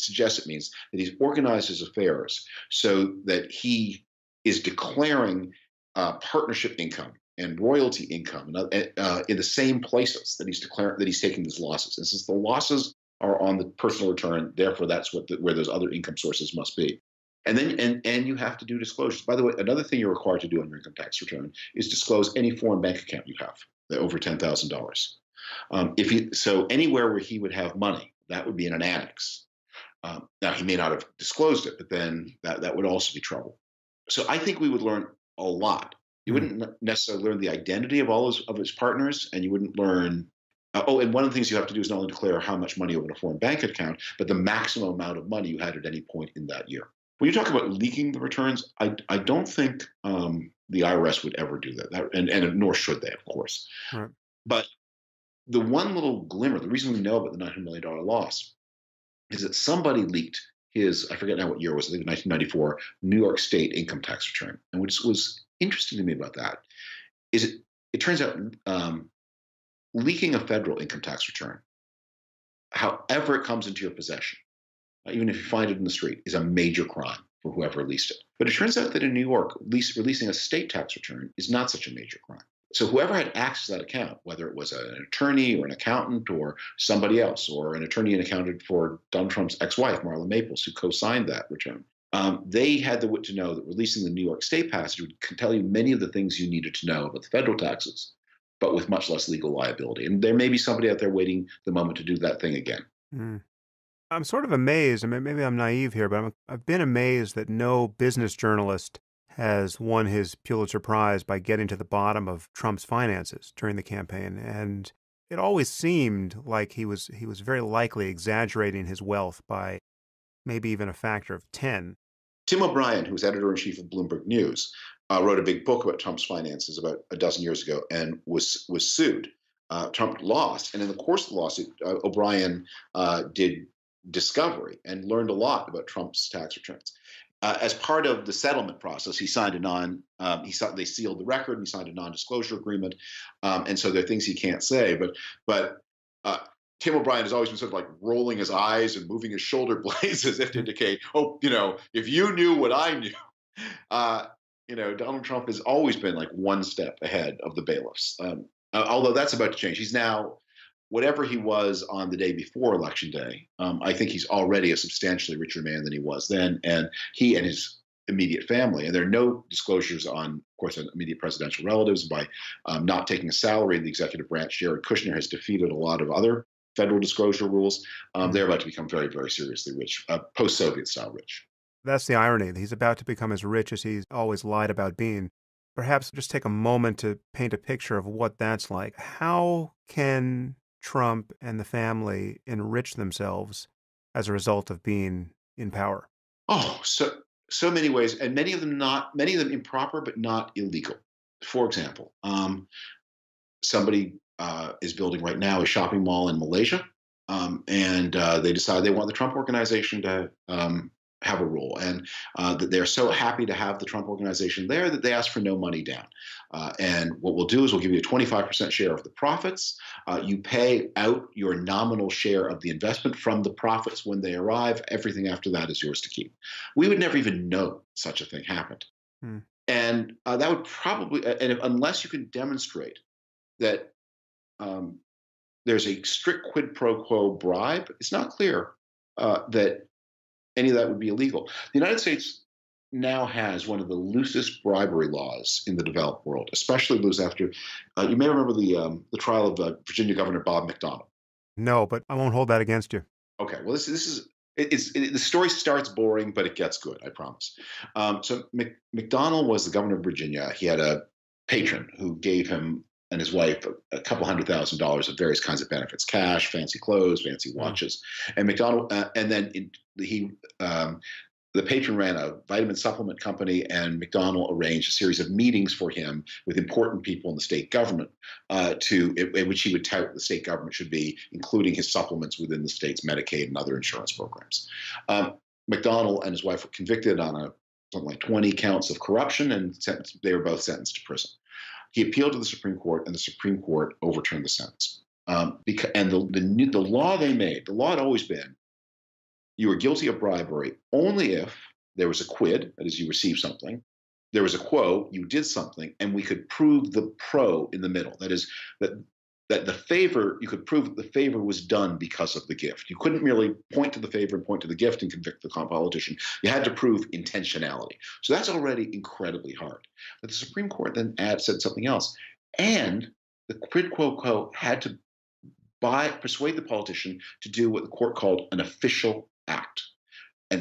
suggests it means that he's organized his affairs so that he is declaring partnership income and royalty income in the same places that he's taking these losses. And since the losses are on the personal return, therefore that's where those other income sources must be. And then and you have to do disclosures. By the way, another thing you're required to do on your income tax return is disclose any foreign bank account you have, over $10,000. So anywhere where he would have money, that would be in an annex. Now he may not have disclosed it, but then that would also be trouble. So I think we would learn a lot. You wouldn't necessarily learn the identity of all of his partners, and you wouldn't learn. And one of the things you have to do is not only declare how much money you have in a foreign bank account, but the maximum amount of money you had at any point in that year. When you talk about leaking the returns, I don't think the IRS would ever do that, and nor should they, of course. Right. But the one little glimmer, the reason we know about the $900 million loss is that somebody leaked his, I forget now what year it was, I think 1994, New York State income tax return. And what was interesting to me about that is it turns out leaking a federal income tax return, however it comes into your possession, even if you find it in the street, is a major crime for whoever released it. But it turns out that in New York, releasing a state tax return is not such a major crime. So whoever had access to that account, whether it was an attorney or an accountant or somebody else, or an attorney and accountant for Donald Trump's ex-wife, Marla Maples, who co-signed that return, they had the wit to know that releasing the New York State passage would tell you many of the things you needed to know about the federal taxes, but with much less legal liability. And there may be somebody out there waiting the moment to do that thing again. I'm sort of amazed. I mean, maybe I'm naive here, but I've been amazed that no business journalist has won his Pulitzer Prize by getting to the bottom of Trump's finances during the campaign. And it always seemed like he was very likely exaggerating his wealth by maybe even a factor of 10. Tim O'Brien, who was editor-in-chief of Bloomberg News, wrote a big book about Trump's finances about a dozen years ago and was sued. Trump lost. And in the course of the lawsuit, O'Brien did discovery and learned a lot about Trump's tax returns. As part of the settlement process, he signed they sealed the record and he signed a non-disclosure agreement. And so there are things he can't say, but Tim O'Brien has always been sort of like rolling his eyes and moving his shoulder blades as if to indicate, oh, if you knew what I knew. Uh, Donald Trump has always been like one step ahead of the bailiffs. Although that's about to change. He's now, whatever he was on the day before Election Day, I think he's already a substantially richer man than he was then. And he and his immediate family, and there are no disclosures on, of course, on immediate presidential relatives by not taking a salary in the executive branch. Jared Kushner has defeated a lot of other federal disclosure rules. They're about to become very, very seriously rich, post-Soviet style rich. That's the irony. He's about to become as rich as he's always lied about being. Perhaps just take a moment to paint a picture of what that's like. How can Trump and the family enrich themselves as a result of being in power? Oh, so many ways, and many of them improper, but not illegal. For example, somebody is building right now a shopping mall in Malaysia, and they decide they want the Trump organization to have a role, and that they're so happy to have the Trump organization there that they ask for no money down. And what we'll do is we'll give you a 25% share of the profits. You pay out your nominal share of the investment from the profits when they arrive. Everything after that is yours to keep. We would never even know such a thing happened. And that would probably, unless you can demonstrate that there's a strict quid pro quo bribe, it's not clear that any of that would be illegal. The United States now has one of the loosest bribery laws in the developed world, especially loose after, you may remember the trial of Virginia Governor Bob McDonnell. No, but I won't hold that against you. Okay, well, the story starts boring, but it gets good, I promise. So McDonnell was the governor of Virginia. He had a patron who gave him and his wife a couple $100,000 of various kinds of benefits: cash, fancy clothes, fancy watches. And McDonnell, and then the patron ran a vitamin supplement company, and McDonnell arranged a series of meetings for him with important people in the state government, in which he would tout the state government should be including his supplements within the state's Medicaid and other insurance programs. McDonnell and his wife were convicted on something like 20 counts of corruption, and they were both sentenced to prison. He appealed to the Supreme Court, and the Supreme Court overturned the sentence. The law they made, the law had always been, you were guilty of bribery only if there was a quid, that is, you received something, there was a quo, you did something, and we could prove the pro in the middle. That is, that the favor, you could prove that the favor was done because of the gift. You couldn't merely point to the favor and point to the gift and convict the politician. You had to prove intentionality. So that's already incredibly hard. But the Supreme Court then said something else. And the quid pro quo had to persuade the politician to do what the court called an official act. And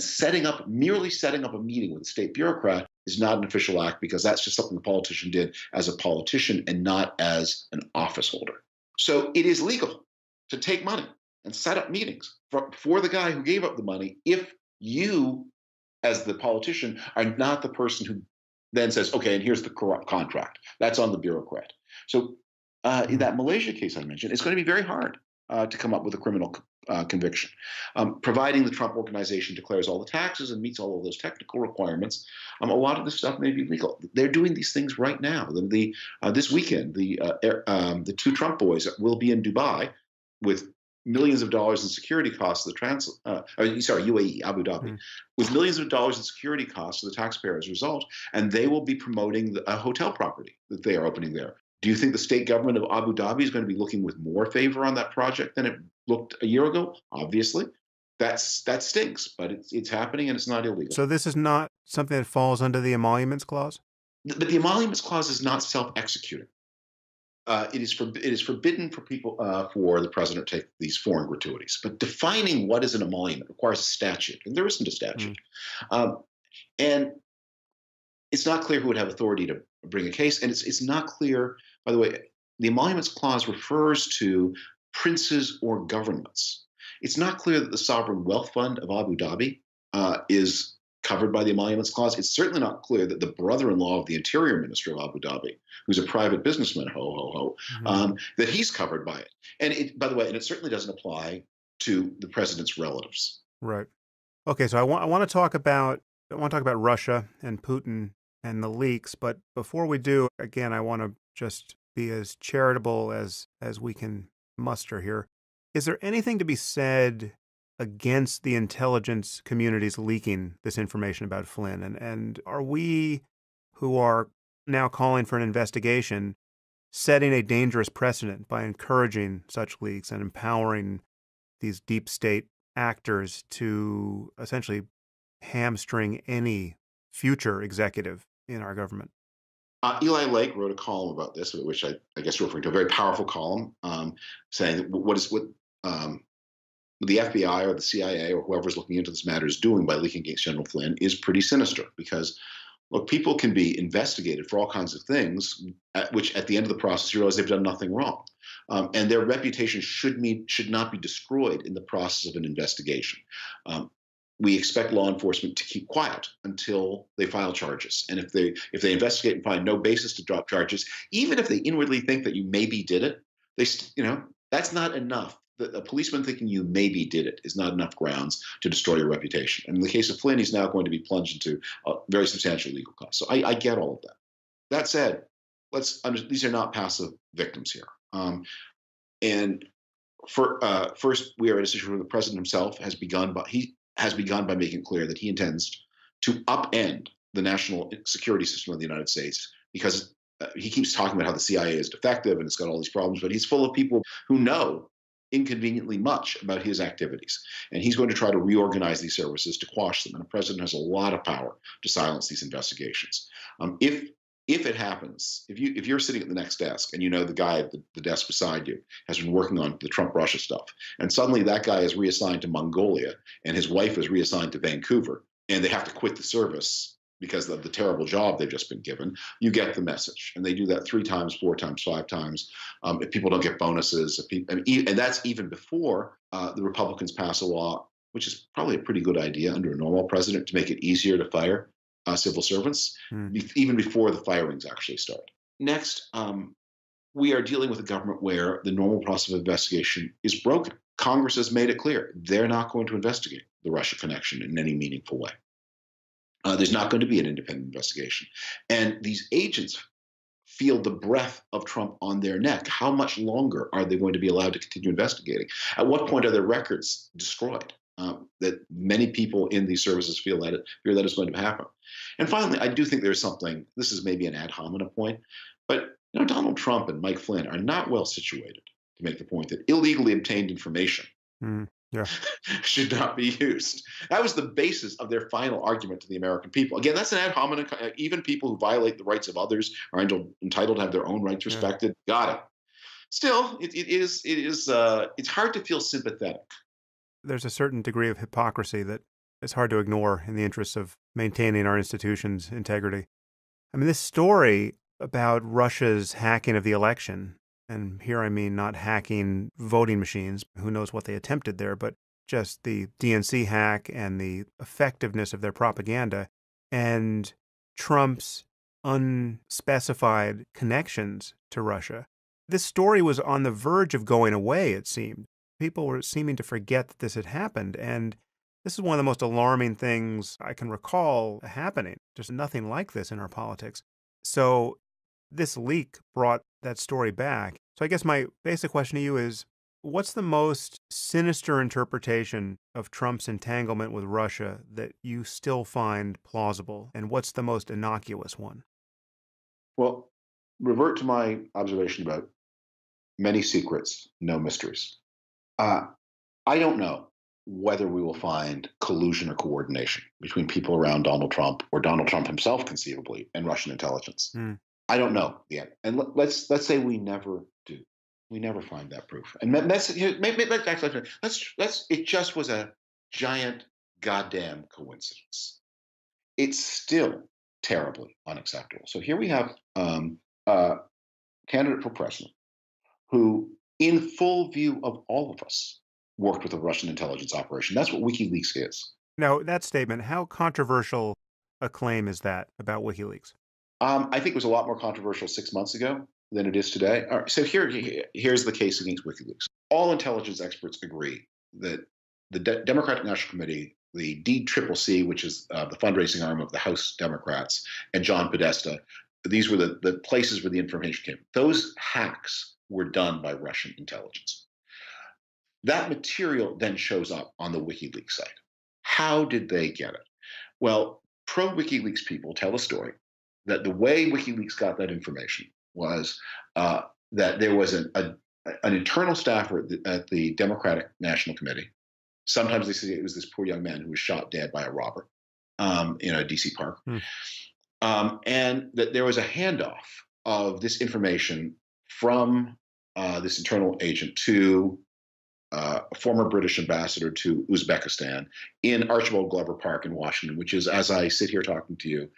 merely setting up a meeting with a state bureaucrat is not an official act, because that's just something the politician did as a politician and not as an office holder. So it is legal to take money and set up meetings for the guy who gave up the money if you, as the politician, are not the person who then says, okay, and here's the corrupt contract. That's on the bureaucrat. So in that Malaysia case I mentioned, it's going to be very hard to come up with a criminal conviction. Providing the Trump organization declares all the taxes and meets all of those technical requirements, a lot of this stuff may be legal. They're doing these things right now. This weekend, the two Trump boys will be in Dubai with millions of dollars in security costs of the UAE, Abu Dhabi, with millions of dollars in security costs to the taxpayer as a result, and they will be promoting a hotel property that they are opening there. Do you think the state government of Abu Dhabi is going to be looking with more favor on that project than it looked a year ago? Obviously. That stinks, but it's happening and it's not illegal. So this is not something that falls under the emoluments clause? But the emoluments clause is not self-executing. It is forbidden for people, for the president to take these foreign gratuities. But defining what is an emolument requires a statute, and there isn't a statute. And it's not clear who would have authority to bring a case, and it's not clear, by the way, the emoluments clause refers to princes or governments. It's not clear that the sovereign wealth fund of Abu Dhabi is covered by the emoluments clause. It's certainly not clear that the brother-in-law of the interior minister of Abu Dhabi, who's a private businessman, that he's covered by it. And by the way, and it certainly doesn't apply to the president's relatives. Right. Okay, so I want to talk about Russia and Putin and the leaks, but before we do, again, I want to just be as charitable as we can muster here. Is there anything to be said against the intelligence community's leaking this information about Flynn? And are we, who are now calling for an investigation, setting a dangerous precedent by encouraging such leaks and empowering these deep state actors to essentially hamstring any future executive in our government? Eli Lake wrote a column about this, which I guess referring to a very powerful column, saying that what the FBI or the CIA or whoever's looking into this matter is doing by leaking against General Flynn is pretty sinister because, look, people can be investigated for all kinds of things, which at the end of the process you realize they've done nothing wrong. And their reputation should not be destroyed in the process of an investigation. We expect law enforcement to keep quiet until they file charges. And if they investigate and find no basis to drop charges, even if they inwardly think that you maybe did it, that's not enough. A policeman thinking you maybe did it is not enough grounds to destroy your reputation. And in the case of Flynn, he's now going to be plunged into very substantial legal costs. So I get all of that. That said, these are not passive victims here. First, we are at a situation where the president himself has begun by making clear that he intends to upend the national security system of the United States because he keeps talking about how the CIA is defective and it's got all these problems, but he's full of people who know inconveniently much about his activities. And he's going to try to reorganize these services to quash them. And the president has a lot of power to silence these investigations. If it happens, if you're sitting at the next desk and you know the guy at the desk beside you has been working on the Trump-Russia stuff, and suddenly that guy is reassigned to Mongolia and his wife is reassigned to Vancouver, and they have to quit the service because of the terrible job they've just been given, you get the message. And they do that 3 times, 4 times, 5 times. If people don't get bonuses, and that's even before the Republicans pass a law, which is probably a pretty good idea under a normal president, to make it easier to fire civil servants, even before the firings actually start. Next, we are dealing with a government where the normal process of investigation is broken. Congress has made it clear they're not going to investigate the Russia connection in any meaningful way. There's not going to be an independent investigation. And these agents feel the breath of Trump on their neck. How much longer are they going to be allowed to continue investigating? At what point are their records destroyed? That many people in these services fear that is going to happen. And finally, I do think there's something, this is maybe an ad hominem point, but Donald Trump and Mike Flynn are not well situated to make the point that illegally obtained information should not be used. That was the basis of their final argument to the American people. Again, that's an ad hominem. Even people who violate the rights of others are entitled to have their own rights respected. Got it. Still, it's hard to feel sympathetic. There's a certain degree of hypocrisy that is hard to ignore in the interests of maintaining our institutions' integrity. I mean, this story about Russia's hacking of the election, and here I mean not hacking voting machines, who knows what they attempted there, but just the DNC hack and the effectiveness of their propaganda, and Trump's unspecified connections to Russia. This story was on the verge of going away, it seemed. People were seeming to forget that this had happened, and this is one of the most alarming things I can recall happening. There's nothing like this in our politics. So this leak brought that story back. So I guess my basic question to you is, what's the most sinister interpretation of Trump's entanglement with Russia that you still find plausible, and what's the most innocuous one? Well, revert to my observation about many secrets, no mysteries. I don't know whether we will find collusion or coordination between people around Donald Trump or Donald Trump himself, conceivably, and Russian intelligence. I don't know yet. And let's say we never do. We never find that proof. And it just was a giant goddamn coincidence. It's still terribly unacceptable. So here we have a candidate for president who, in full view of all of us, worked with a Russian intelligence operation. That's what WikiLeaks is. Now, that statement, how controversial a claim is that about WikiLeaks? I think it was a lot more controversial 6 months ago than it is today. All right, so here's the case against WikiLeaks. All intelligence experts agree that the Democratic National Committee, the DCCC, which is the fundraising arm of the House Democrats, and John Podesta, these were the places where the information came. Those hacks were done by Russian intelligence. That material then shows up on the WikiLeaks site. How did they get it? Well, pro WikiLeaks people tell a story that the way WikiLeaks got that information was that there was an internal staffer at the Democratic National Committee. Sometimes they say it was this poor young man who was shot dead by a robber in a DC park. And that there was a handoff of this information from this internal agent to a former British ambassador to Uzbekistan in Archibald Glover Park in Washington, which is, as I sit here talking to you,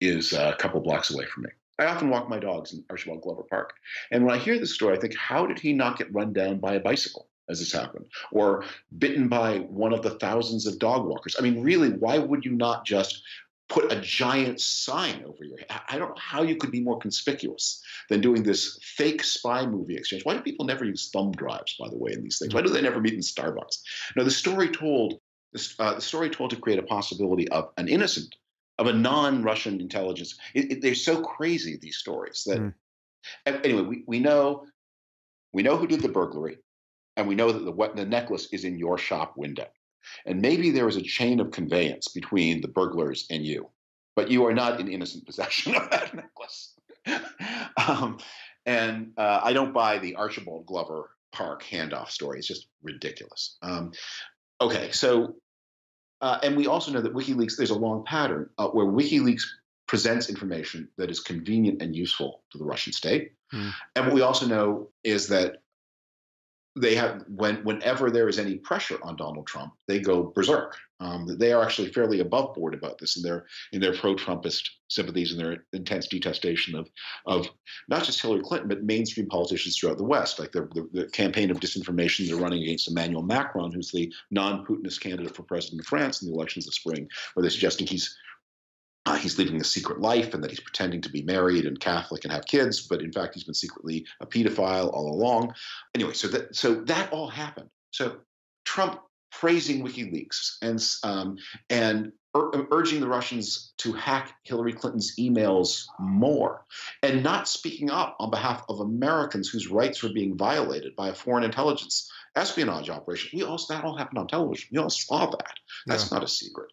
is a couple blocks away from me. I often walk my dogs in Archibald Glover Park. And when I hear this story, I think, how did he not get run down by a bicycle as this happened? Or bitten by one of the thousands of dog walkers? I mean, really, why would you not just put a giant sign over your head? I don't know how you could be more conspicuous than doing this fake spy movie exchange. Why do people never use thumb drives, by the way, in these things? Why do they never meet in Starbucks? No, the story told to create a possibility of an innocent, of a non-Russian intelligence. They're so crazy, these stories, that anyway, we know who did the burglary, and we know that the necklace is in your shop window. And maybe there is a chain of conveyance between the burglars and you, but you are not in innocent possession of that necklace. I don't buy the Archibald Glover Park handoff story. It's just ridiculous. Okay, so, and we also know that WikiLeaks, there's a long pattern where WikiLeaks presents information that is convenient and useful to the Russian state. And what we also know is that they have, whenever there is any pressure on Donald Trump, they go berserk. They are actually fairly above board about this in their pro-Trumpist sympathies and their intense detestation of not just Hillary Clinton, but mainstream politicians throughout the West, like the campaign of disinformation they're running against Emmanuel Macron, who's the non-Putinist candidate for president of France in the elections this spring, where they're suggesting he's leading a secret life and that he's pretending to be married and Catholic and have kids, but in fact he's been secretly a pedophile all along. Anyway, so that all happened. So Trump praising WikiLeaks and urging the Russians to hack Hillary Clinton's emails more, and not speaking up on behalf of Americans whose rights were being violated by a foreign intelligence espionage operation. That all happened on television. We all saw that. That's not a secret.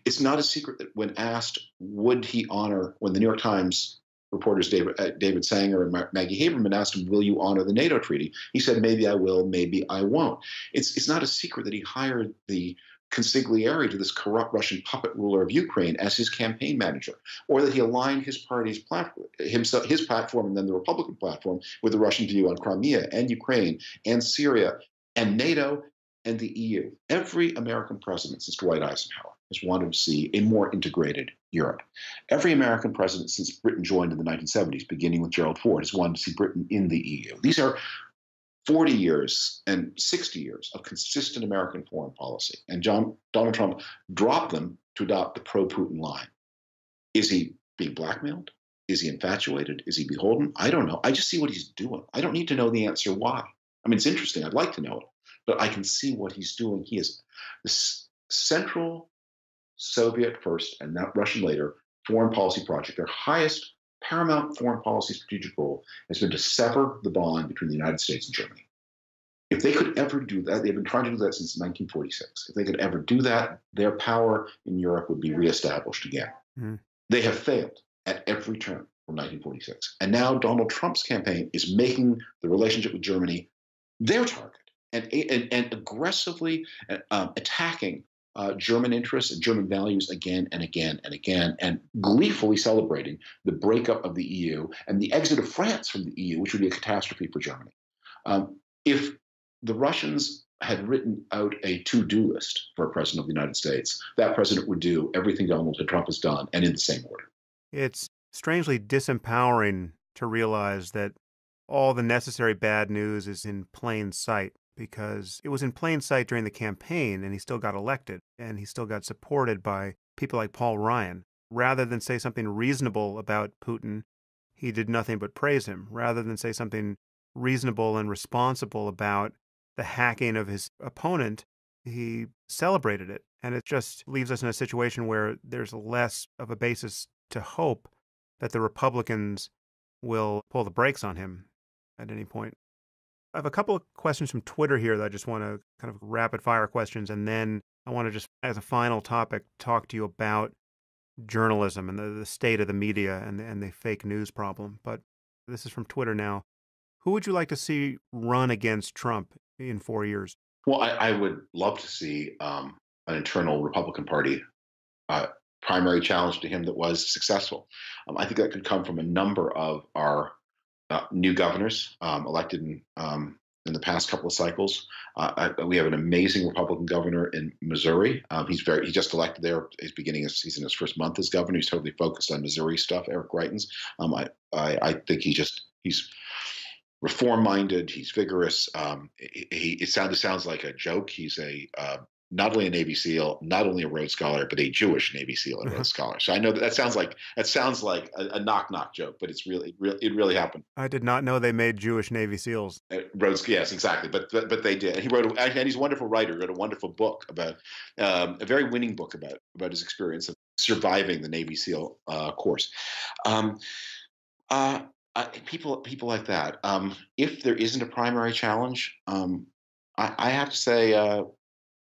It's not a secret that when asked, would he honor, when the New York Times reporters David Sanger and Maggie Haberman asked him, will you honor the NATO treaty? He said, maybe I will, maybe I won't. It's not a secret that he hired the consigliere to this corrupt Russian puppet ruler of Ukraine as his campaign manager, or that he aligned his party's platform, his platform, and then the Republican platform with the Russian view on Crimea and Ukraine and Syria and NATO and the EU. Every American president since Dwight Eisenhower has wanted to see a more integrated Europe. Every American president since Britain joined in the 1970s, beginning with Gerald Ford, has wanted to see Britain in the EU. These are 40 years and 60 years of consistent American foreign policy. And Donald Trump dropped them to adopt the pro-Putin line. Is he being blackmailed? Is he infatuated? Is he beholden? I don't know. I just see what he's doing. I don't need to know the answer why. I mean, it's interesting. I'd like to know it, but I can see what he's doing. He is the central Soviet first and that Russian later foreign policy project. Their highest paramount foreign policy strategic goal has been to sever the bond between the United States and Germany. If they could ever do that, they've been trying to do that since 1946. If they could ever do that, their power in Europe would be reestablished again. They have failed at every turn from 1946. And now Donald Trump's campaign is making the relationship with Germany their target and aggressively attacking German interests and German values again and again and again, and gleefully celebrating the breakup of the EU and the exit of France from the EU, which would be a catastrophe for Germany. If the Russians had written out a to-do list for a president of the United States, that president would do everything Donald Trump has done, and in the same order. It's strangely disempowering to realize that all the necessary bad news is in plain sight, because it was in plain sight during the campaign and he still got elected and he still got supported by people like Paul Ryan. Rather than say something reasonable about Putin, he did nothing but praise him. Rather than say something reasonable and responsible about the hacking of his opponent, he celebrated it. And it just leaves us in a situation where there's less of a basis to hope that the Republicans will pull the brakes on him at any point. I have a couple of questions from Twitter here that I just want to kind of rapid fire questions. And then I want to just, as a final topic, talk to you about journalism and the state of the media and the fake news problem. But this is from Twitter now. Who would you like to see run against Trump in 4 years? Well, I would love to see an internal Republican Party uh, primary challenge to him that was successful. I think that could come from a number of our new governors elected in the past couple of cycles. We have an amazing Republican governor in Missouri. He just elected there. He's in his first month as governor. He's totally focused on Missouri stuff. Eric Greitens. I think he's reform-minded. He's vigorous. It sounds like a joke. He's not only a Navy SEAL, not only a Rhodes Scholar, but a Jewish Navy SEAL and Rhodes Scholar. So I know that sounds like a knock joke, but it really happened. I did not know they made Jewish Navy SEALs. Rhodes, yes, exactly, but they did. And he's a wonderful writer. He wrote a wonderful book about a very winning book about his experience of surviving the Navy SEAL course. People like that. If there isn't a primary challenge, I have to say.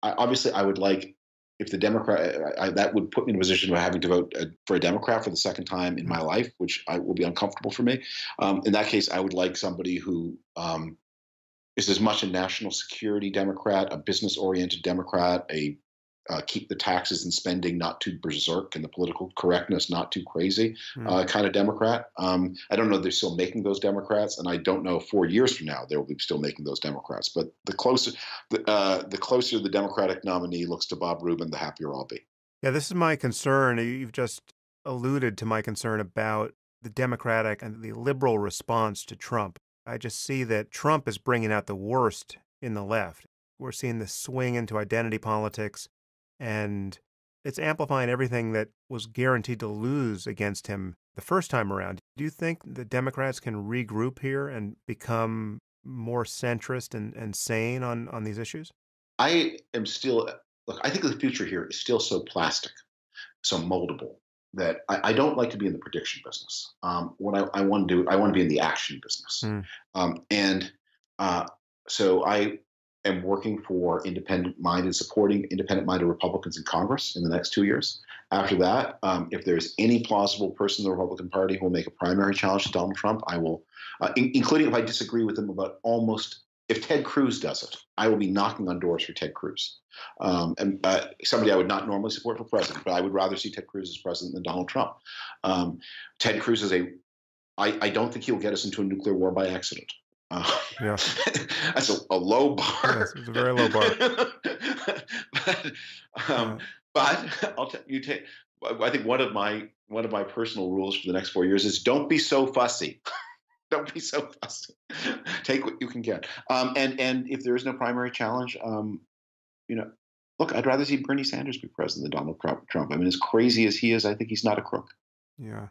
Obviously, I would like if the Democrat that would put me in a position of having to vote for a Democrat for the second time in my life, which will be uncomfortable for me. In that case, I would like somebody who is as much a national security Democrat, a business-oriented Democrat, a keep the taxes and spending not too berserk and the political correctness not too crazy kind of Democrat. I don't know if they're still making those Democrats, and I don't know if 4 years from now they will be still making those Democrats. But the closer the Democratic nominee looks to Bob Rubin, the happier I'll be. Yeah, this is my concern. You've just alluded to my concern about the Democratic and the liberal response to Trump. I just see that Trump is bringing out the worst in the left. We're seeing this swing into identity politics, and it's amplifying everything that was guaranteed to lose against him the first time around. Do you think the Democrats can regroup here and become more centrist and sane on these issues? I think the future here is still so plastic, so moldable, that I don't like to be in the prediction business. What I want to do, I want to be in the action business. So I am working for supporting independent-minded Republicans in Congress in the next 2 years. After that, if there's any plausible person in the Republican Party who will make a primary challenge to Donald Trump, I will, including if I disagree with him about if Ted Cruz does it, I will be knocking on doors for Ted Cruz. Somebody I would not normally support for president, but I would rather see Ted Cruz as president than Donald Trump. Ted Cruz I don't think he'll get us into a nuclear war by accident. Yeah. That's a low bar. Yes, it's a very low bar. But I'll tell you, I think one of my personal rules for the next 4 years is don't be so fussy. Don't be so fussy. Take what you can get. And if there is no primary challenge, look, I'd rather see Bernie Sanders be president than Donald Trump. I mean, as crazy as he is, I think he's not a crook. Yeah.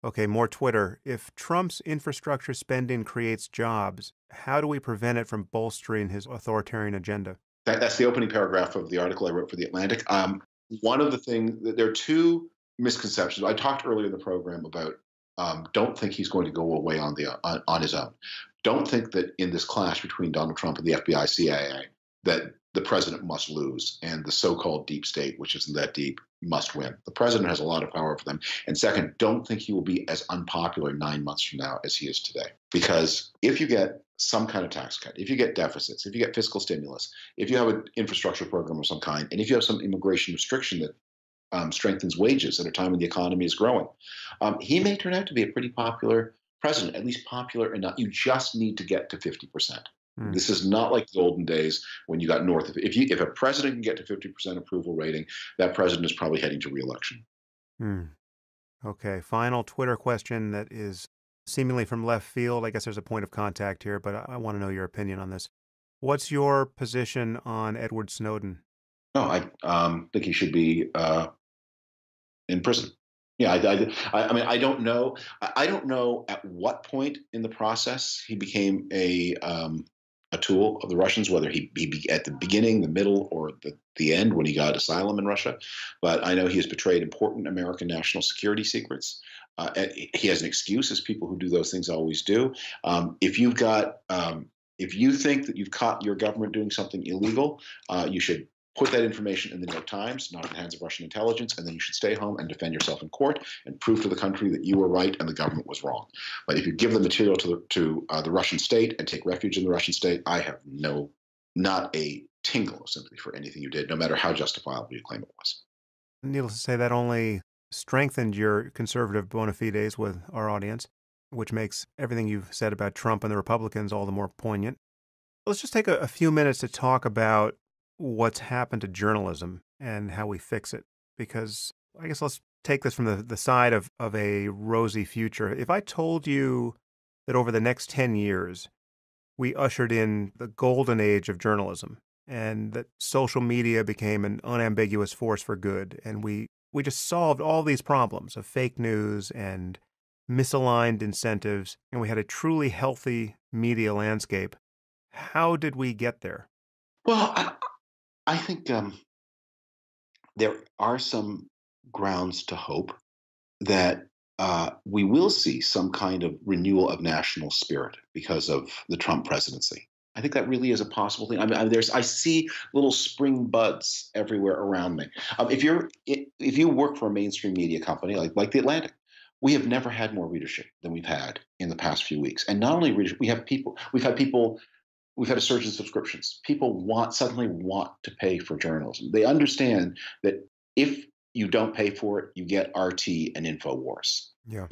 Okay, more Twitter. If Trump's infrastructure spending creates jobs, how do we prevent it from bolstering his authoritarian agenda? That's the opening paragraph of the article I wrote for The Atlantic. One of the things, there are two misconceptions. I talked earlier in the program about don't think he's going to go away on his own. Don't think that in this clash between Donald Trump and the FBI, CIA, that the president must lose and the so-called deep state, which isn't that deep, must win. The president has a lot of power over them. And second, don't think he will be as unpopular 9 months from now as he is today. Because if you get some kind of tax cut, if you get deficits, if you get fiscal stimulus, if you have an infrastructure program of some kind, and if you have some immigration restriction that strengthens wages at a time when the economy is growing, he may turn out to be a pretty popular president, at least popular enough. You just need to get to 50%. This is not like the olden days when you got north of if a president can get to 50% approval rating, that president is probably heading to re-election. Okay, final Twitter question that is seemingly from left field. I guess there's a point of contact here, but I want to know your opinion on this. What's your position on Edward Snowden? No, I think he should be in prison. Yeah, I mean, I don't know. I don't know at what point in the process he became a tool of the Russians, whether he be at the beginning, the middle, or the end when he got asylum in Russia. But I know he has betrayed important American national security secrets. He has an excuse, as people who do those things always do. If you've got If you think that you've caught your government doing something illegal, you should put that information in the New York Times, not in the hands of Russian intelligence, and then you should stay home and defend yourself in court and prove to the country that you were right and the government was wrong. But if you give the material to the Russian state and take refuge in the Russian state, I have not a tingle of sympathy for anything you did, no matter how justifiable you claim it was. Needless to say, that only strengthened your conservative bona fides with our audience, which makes everything you've said about Trump and the Republicans all the more poignant. Let's just take a few minutes to talk about what's happened to journalism and how we fix it. Because I guess let's take this from the side of a rosy future. If I told you that over the next 10 years, we ushered in the golden age of journalism and that social media became an unambiguous force for good, and we just solved all these problems of fake news and misaligned incentives, and we had a truly healthy media landscape, how did we get there? Well, I think there are some grounds to hope that we will see some kind of renewal of national spirit because of the Trump presidency. I think that really is a possible thing. I see little spring buds everywhere around me. If you work for a mainstream media company like the Atlantic, we have never had more readership than we've had in the past few weeks. And not only readership, we've had a surge in subscriptions. People suddenly want to pay for journalism. They understand that if you don't pay for it, you get RT and InfoWars. Yeah.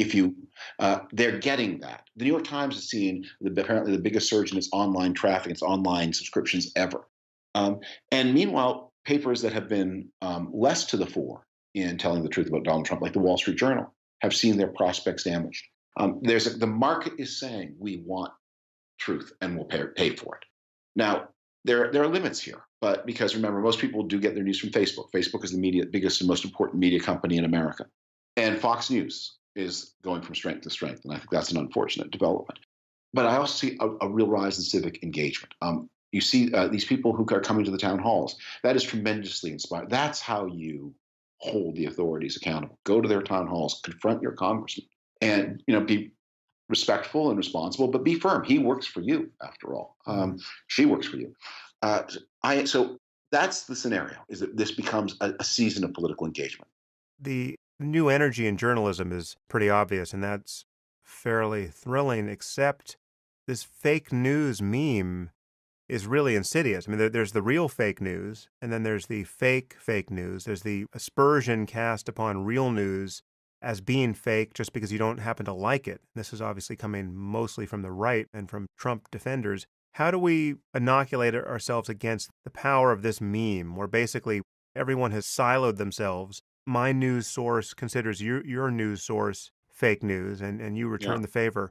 They're getting that. The New York Times is seeing apparently the biggest surge in its online traffic, its online subscriptions ever. And meanwhile, papers that have been less to the fore in telling the truth about Donald Trump, like the Wall Street Journal, have seen their prospects damaged. The market is saying we want truth and we'll pay for it. Now, there are limits here, but because remember, most people do get their news from Facebook. Facebook is the biggest and most important media company in America. And Fox News is going from strength to strength. And I think that's an unfortunate development. But I also see a real rise in civic engagement. You see these people who are coming to the town halls. That is tremendously inspiring. That's how you hold the authorities accountable. Go to their town halls, confront your congressman, and be respectful and responsible, but be firm. He works for you, after all. She works for you. So that's the scenario: is that this becomes a season of political engagement. The new energy in journalism is pretty obvious, and that's fairly thrilling, except this fake news meme is really insidious. I mean, there's the real fake news, and then there's the fake news. There's the aspersion cast upon real news as being fake just because you don't happen to like it. This is obviously coming mostly from the right and from Trump defenders. How do we inoculate ourselves against the power of this meme where basically everyone has siloed themselves? My news source considers your news source fake news, and you return the favor.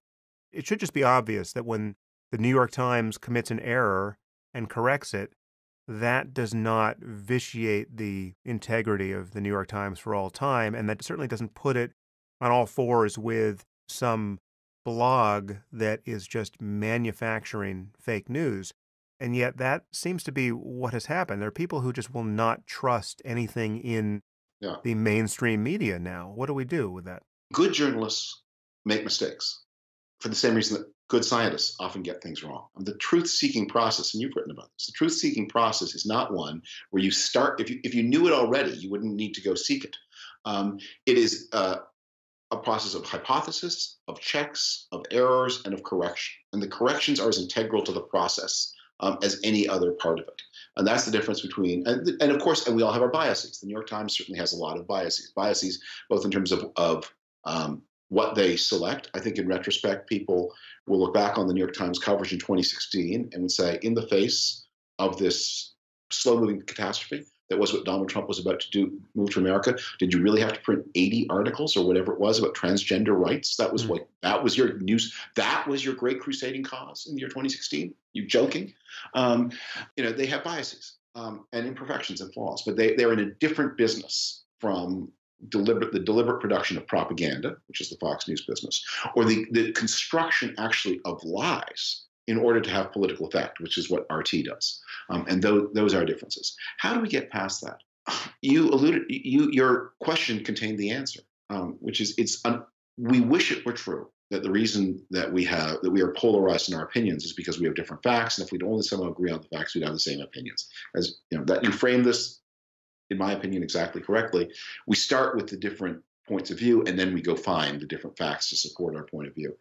It should just be obvious that when the New York Times commits an error and corrects it, that does not vitiate the integrity of the New York Times for all time, and that certainly doesn't put it on all fours with some blog that is just manufacturing fake news. And yet that seems to be what has happened. There are people who just will not trust anything in the mainstream media now. What do we do with that? Good journalists make mistakes for the same reason that good scientists often get things wrong. The truth-seeking process, and you've written about this, the truth-seeking process is not one where you start, if you knew it already, you wouldn't need to go seek it. It is a process of hypothesis, of checks, of errors, and of correction. And the corrections are as integral to the process as any other part of it. And that's the difference between, and of course, and we all have our biases. The New York Times certainly has a lot of biases both in terms of what they select. I think in retrospect, people will look back on the New York Times coverage in 2016 and would say, in the face of this slow-moving catastrophe that was what Donald Trump was about to move to America, did you really have to print 80 articles or whatever it was about transgender rights? That was that was your news. That was your great crusading cause in the year 2016. You joking? They have biases and imperfections and flaws, but they're in a different business from the deliberate production of propaganda, which is the Fox News business, or the construction actually of lies in order to have political effect, which is what RT does. And those are differences. How do we get past that? Your question contained the answer, which is we wish it were true that the reason that we are polarized in our opinions is because we have different facts, and if we'd only somehow agree on the facts, we'd have the same opinions. As you know, that you frame this, in my opinion, exactly correctly. We start with the different points of view, and then we go find the different facts to support our point of view.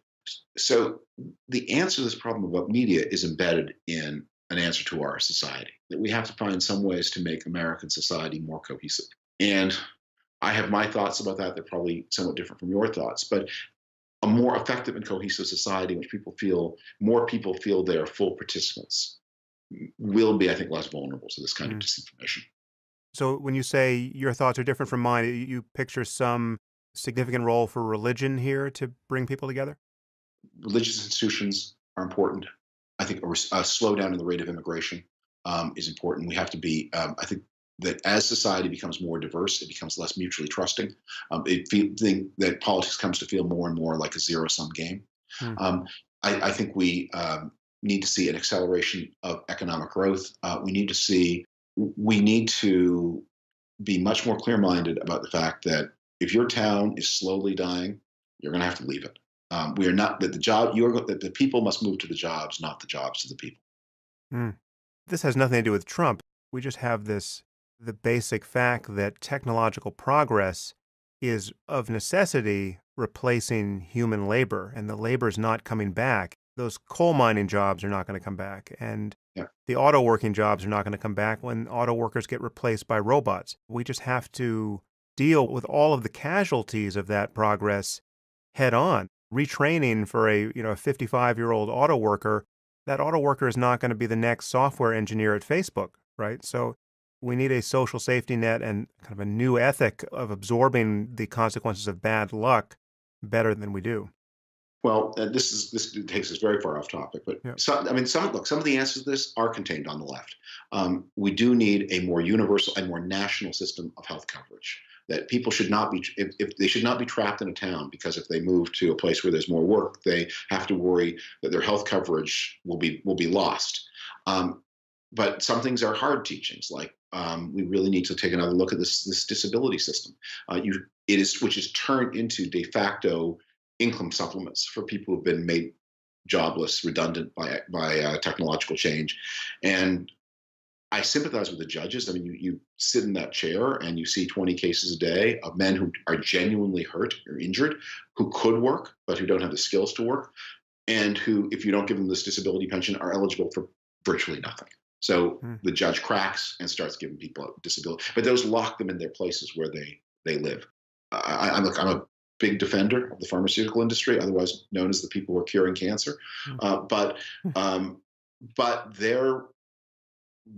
So the answer to this problem about media is embedded in an answer to our society, that we have to find some ways to make American society more cohesive. And I have my thoughts about that. They're probably somewhat different from your thoughts, but a more effective and cohesive society in which more people feel they are full participants will be, I think, less vulnerable to this kind of disinformation. So when you say your thoughts are different from mine, you picture some significant role for religion here to bring people together? Religious institutions are important. I think a slowdown in the rate of immigration is important. We have to be, I think, that as society becomes more diverse, it becomes less mutually trusting. Think that politics comes to feel more and more like a zero-sum game. I think we need to see an acceleration of economic growth. We need to be much more clear-minded about the fact that if your town is slowly dying, you're going to have to leave it. We are not that the people must move to the jobs, not the jobs to the people. This has nothing to do with Trump. We just have the basic fact that technological progress is of necessity replacing human labor, and the labor is not coming back. Those coal mining jobs are not going to come back, and the auto working jobs are not going to come back when auto workers get replaced by robots. We just have to deal with all of the casualties of that progress head on. Retraining for a 55-year-old auto worker, that auto worker is not going to be the next software engineer at Facebook, right? So we need a social safety net and kind of a new ethic of absorbing the consequences of bad luck better than we do. Well, this takes us very far off topic, but some of the answers to this are contained on the left. We do need a more universal and more national system of health coverage. That people should not be, if they should not be trapped in a town because if they move to a place where there's more work, they have to worry that their health coverage will be lost. But some things are hard teachings, like we really need to take another look at this disability system. Which is turned into de facto income supplements for people who've been made jobless, redundant by technological change. And I sympathize with the judges. I mean, you sit in that chair and you see 20 cases a day of men who are genuinely hurt or injured, who could work, but who don't have the skills to work, and who, if you don't give them this disability pension, are eligible for virtually nothing. So the judge cracks and starts giving people a disability, but those lock them in their places where they live. I'm a big defender of the pharmaceutical industry, otherwise known as the people who are curing cancer. But their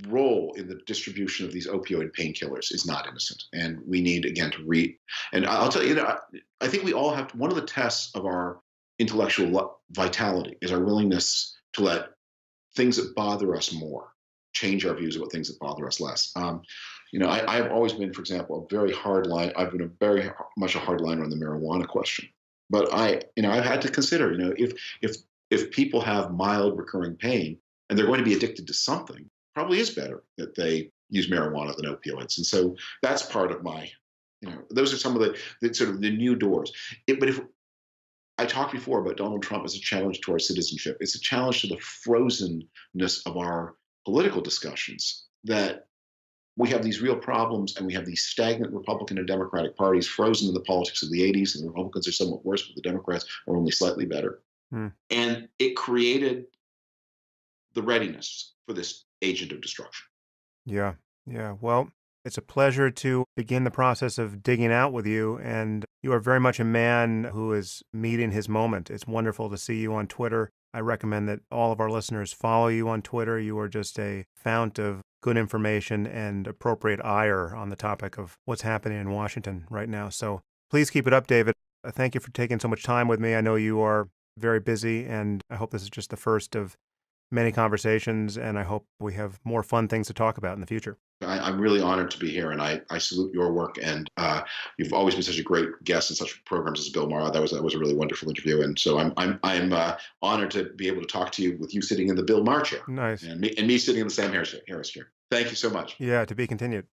role in the distribution of these opioid painkillers is not innocent. And we need, again, to read. And I'll tell you, I think we all have to, one of the tests of our intellectual vitality is our willingness to let things that bother us more change our views about things that bother us less. I have always been, for example, I've been very much a hardliner on the marijuana question. But I've had to consider, if people have mild recurring pain and they're going to be addicted to something, probably is better that they use marijuana than opioids. And so that's part of my, those are some of the sort of the new doors. But if I talked before about Donald Trump as a challenge to our citizenship, it's a challenge to the frozenness of our political discussions, that we have these real problems and we have these stagnant Republican and Democratic parties frozen in the politics of the 80s, and the Republicans are somewhat worse, but the Democrats are only slightly better. And it created the readiness for this agent of destruction. Yeah. Well, it's a pleasure to begin the process of digging out with you, and you are very much a man who is meeting his moment. It's wonderful to see you on Twitter. I recommend that all of our listeners follow you on Twitter. You are just a fount of good information and appropriate ire on the topic of what's happening in Washington right now. So please keep it up, David. Thank you for taking so much time with me. I know you are very busy, and I hope this is just the first of many conversations, and I hope we have more fun things to talk about in the future. I'm really honored to be here, and I salute your work. And you've always been such a great guest in such programs as Bill Maher. That was a really wonderful interview, and so I'm honored to be able to talk to you with you sitting in the Bill Maher chair, nice, and me sitting in the Sam Harris chair. Thank you so much. Yeah, to be continued.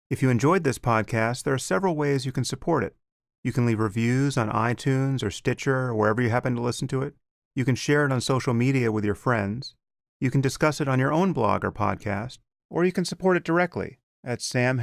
If you enjoyed this podcast, there are several ways you can support it. You can leave reviews on iTunes or Stitcher or wherever you happen to listen to it. You can share it on social media with your friends. You can discuss it on your own blog or podcast, or you can support it directly at samharris.com.